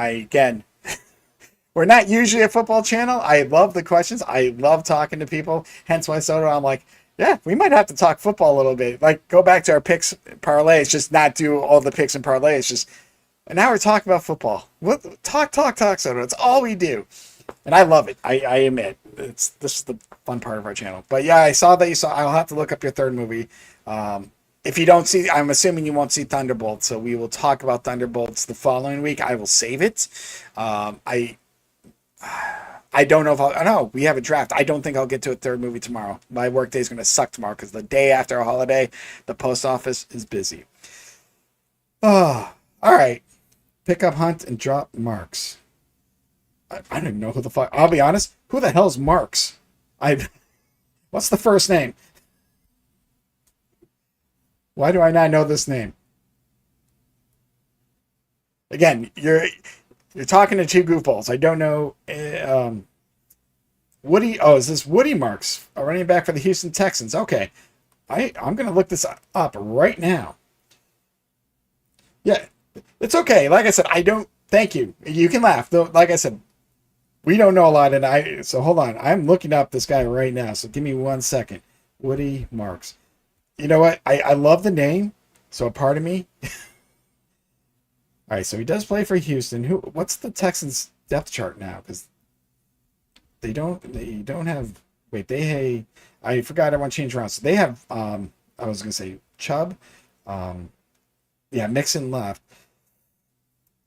We're not usually a football channel. I love the questions. I love talking to people. Hence why Soto, I'm like, yeah, we might have to talk football a little bit. Like, go back to our picks, parlays, just not do all the picks and parlays. Just, and now we're talking about football. Talk, Soto. It's all we do. And I love it. I admit. This is the fun part of our channel. But yeah, I saw that you saw. I'll have to look up your third movie. If you don't see, I'm assuming you won't see Thunderbolts. So we will talk about Thunderbolts the following week. I will save it. I don't know if I know we have a draft. I don't think I'll get to a third movie tomorrow. My work day is going to suck tomorrow because the day after a holiday, the post office is busy. Oh, all right. Pick up Hunt and drop Marks. I don't even know who the fuck. I'll be honest. Who the hell's Marks? What's the first name? Why do I not know this name? Again, you're talking to 2 goofballs. I don't know. Woody. Oh, is this Woody Marks, a running back for the Houston Texans? Okay. I'm going to look this up right now. Yeah, it's okay. Like I said, I don't. Thank you. You can laugh. Though, like I said, we don't know a lot. So hold on. I'm looking up this guy right now. So give me 1 second. Woody Marks. You know what? I love the name. So a part of me. All right, so he does play for Houston. What's the Texans depth chart now? Because they don't have. Wait, I forgot everyone changed around. So they have. I was gonna say Chubb. Yeah, Mixon left.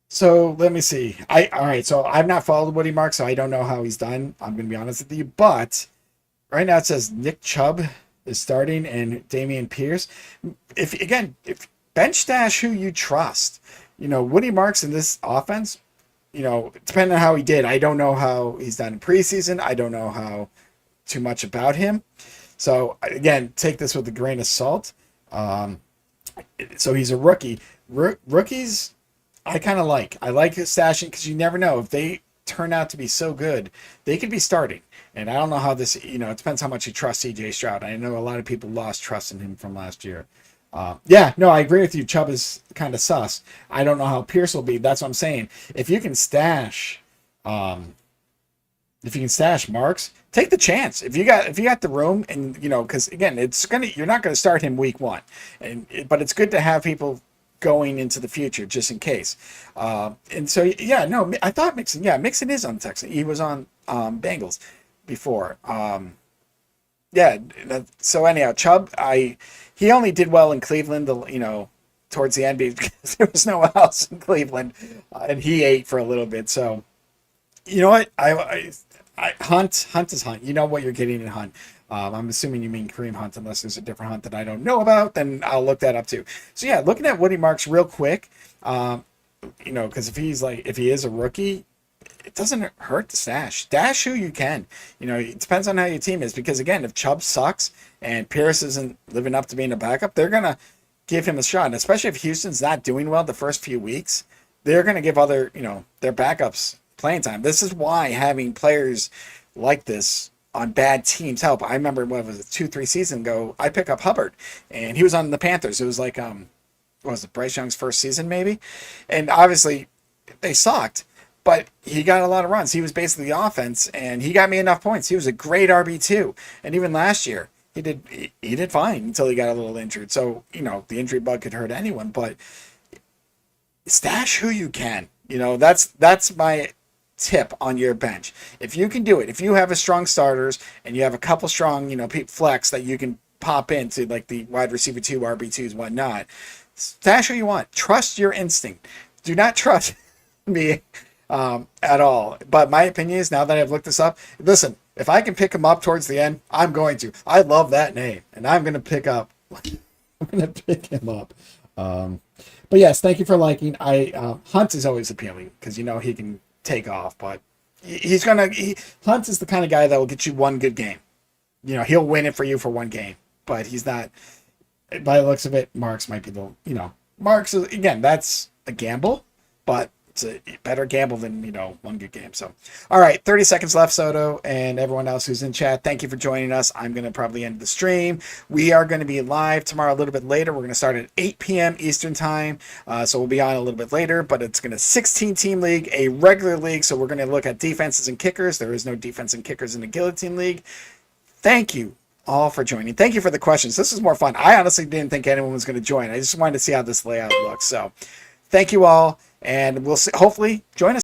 So let me see. All right. So I've not followed Woody Marks, so I don't know how he's done. I'm gonna be honest with you, but right now it says Nick Chubb is starting and Damian Pierce. If bench stash who you trust. Woody Marks in this offense, depending on how he did, I don't know how he's done in preseason. I don't know how too much about him. So, again, take this with a grain of salt. So he's a rookie. Rookies, I kind of like. I like his stashing because you never know. If they turn out to be so good, they could be starting. And I don't know how this, it depends how much you trust C.J. Stroud. I know a lot of people lost trust in him from last year. I agree with you. Chubb is kind of sus. I don't know how Pierce will be. That's what I'm saying. If you can stash Marks, take the chance. If you got the room, and because again, you're not gonna start him week 1, but it's good to have people going into the future just in case. And so I thought Mixon. Yeah, Mixon is on Texas. He was on Bengals before. So anyhow, Chubb, he only did well in Cleveland, towards the end because there was no one else in Cleveland, and he ate for a little bit. So, you know what? Hunt is Hunt. You know what you're getting in Hunt. I'm assuming you mean Kareem Hunt, unless there's a different Hunt that I don't know about. Then I'll look that up too. So yeah, looking at Woody Marks real quick, because if he is a rookie, it doesn't hurt to stash who you can. It depends on how your team is, because again, if Chubb sucks and Pierce isn't living up to being a backup, they're gonna give him a shot. And especially if Houston's not doing well the first few weeks, they're gonna give other their backups playing time. This is why having players like this on bad teams help. I remember, what was it, 2-3 seasons ago, I picked up Hubbard, and he was on the Panthers. It was like, what was it, Bryce Young's first season maybe? And obviously they sucked, but he got a lot of runs. He was basically the offense, and he got me enough points. He was a great RB2. And even last year, he did fine until he got a little injured. So, the injury bug could hurt anyone, but stash who you can. That's my tip on your bench. If you can do it, if you have a strong starters and you have a couple strong, flex that you can pop into, like the wide receiver 2, RB2s, whatnot, stash who you want. Trust your instinct. Do not trust me at all. But my opinion is, now that I've looked this up, listen, if I can pick him up towards the end, I'm going to. I love that name, and I'm going to pick him up. But yes, thank you for liking. Hunt is always appealing because he can take off, but Hunt is the kind of guy that will get you one good game. He'll win it for you for one game, but he's not. By the looks of it, Marks might be Marks, again, that's a gamble, but it's a better gamble than, one good game. So, all right, 30 seconds left, Soto, and everyone else who's in chat, thank you for joining us. I'm going to probably end the stream. We are going to be live tomorrow a little bit later. We're going to start at 8 p.m. Eastern time, so we'll be on a little bit later, but it's going to 16-team league, a regular league, so we're going to look at defenses and kickers. There is no defense and kickers in the Guillotine League. Thank you all for joining. Thank you for the questions. This was more fun. I honestly didn't think anyone was going to join. I just wanted to see how this layout looks. So thank you all, and we'll see, hopefully join us.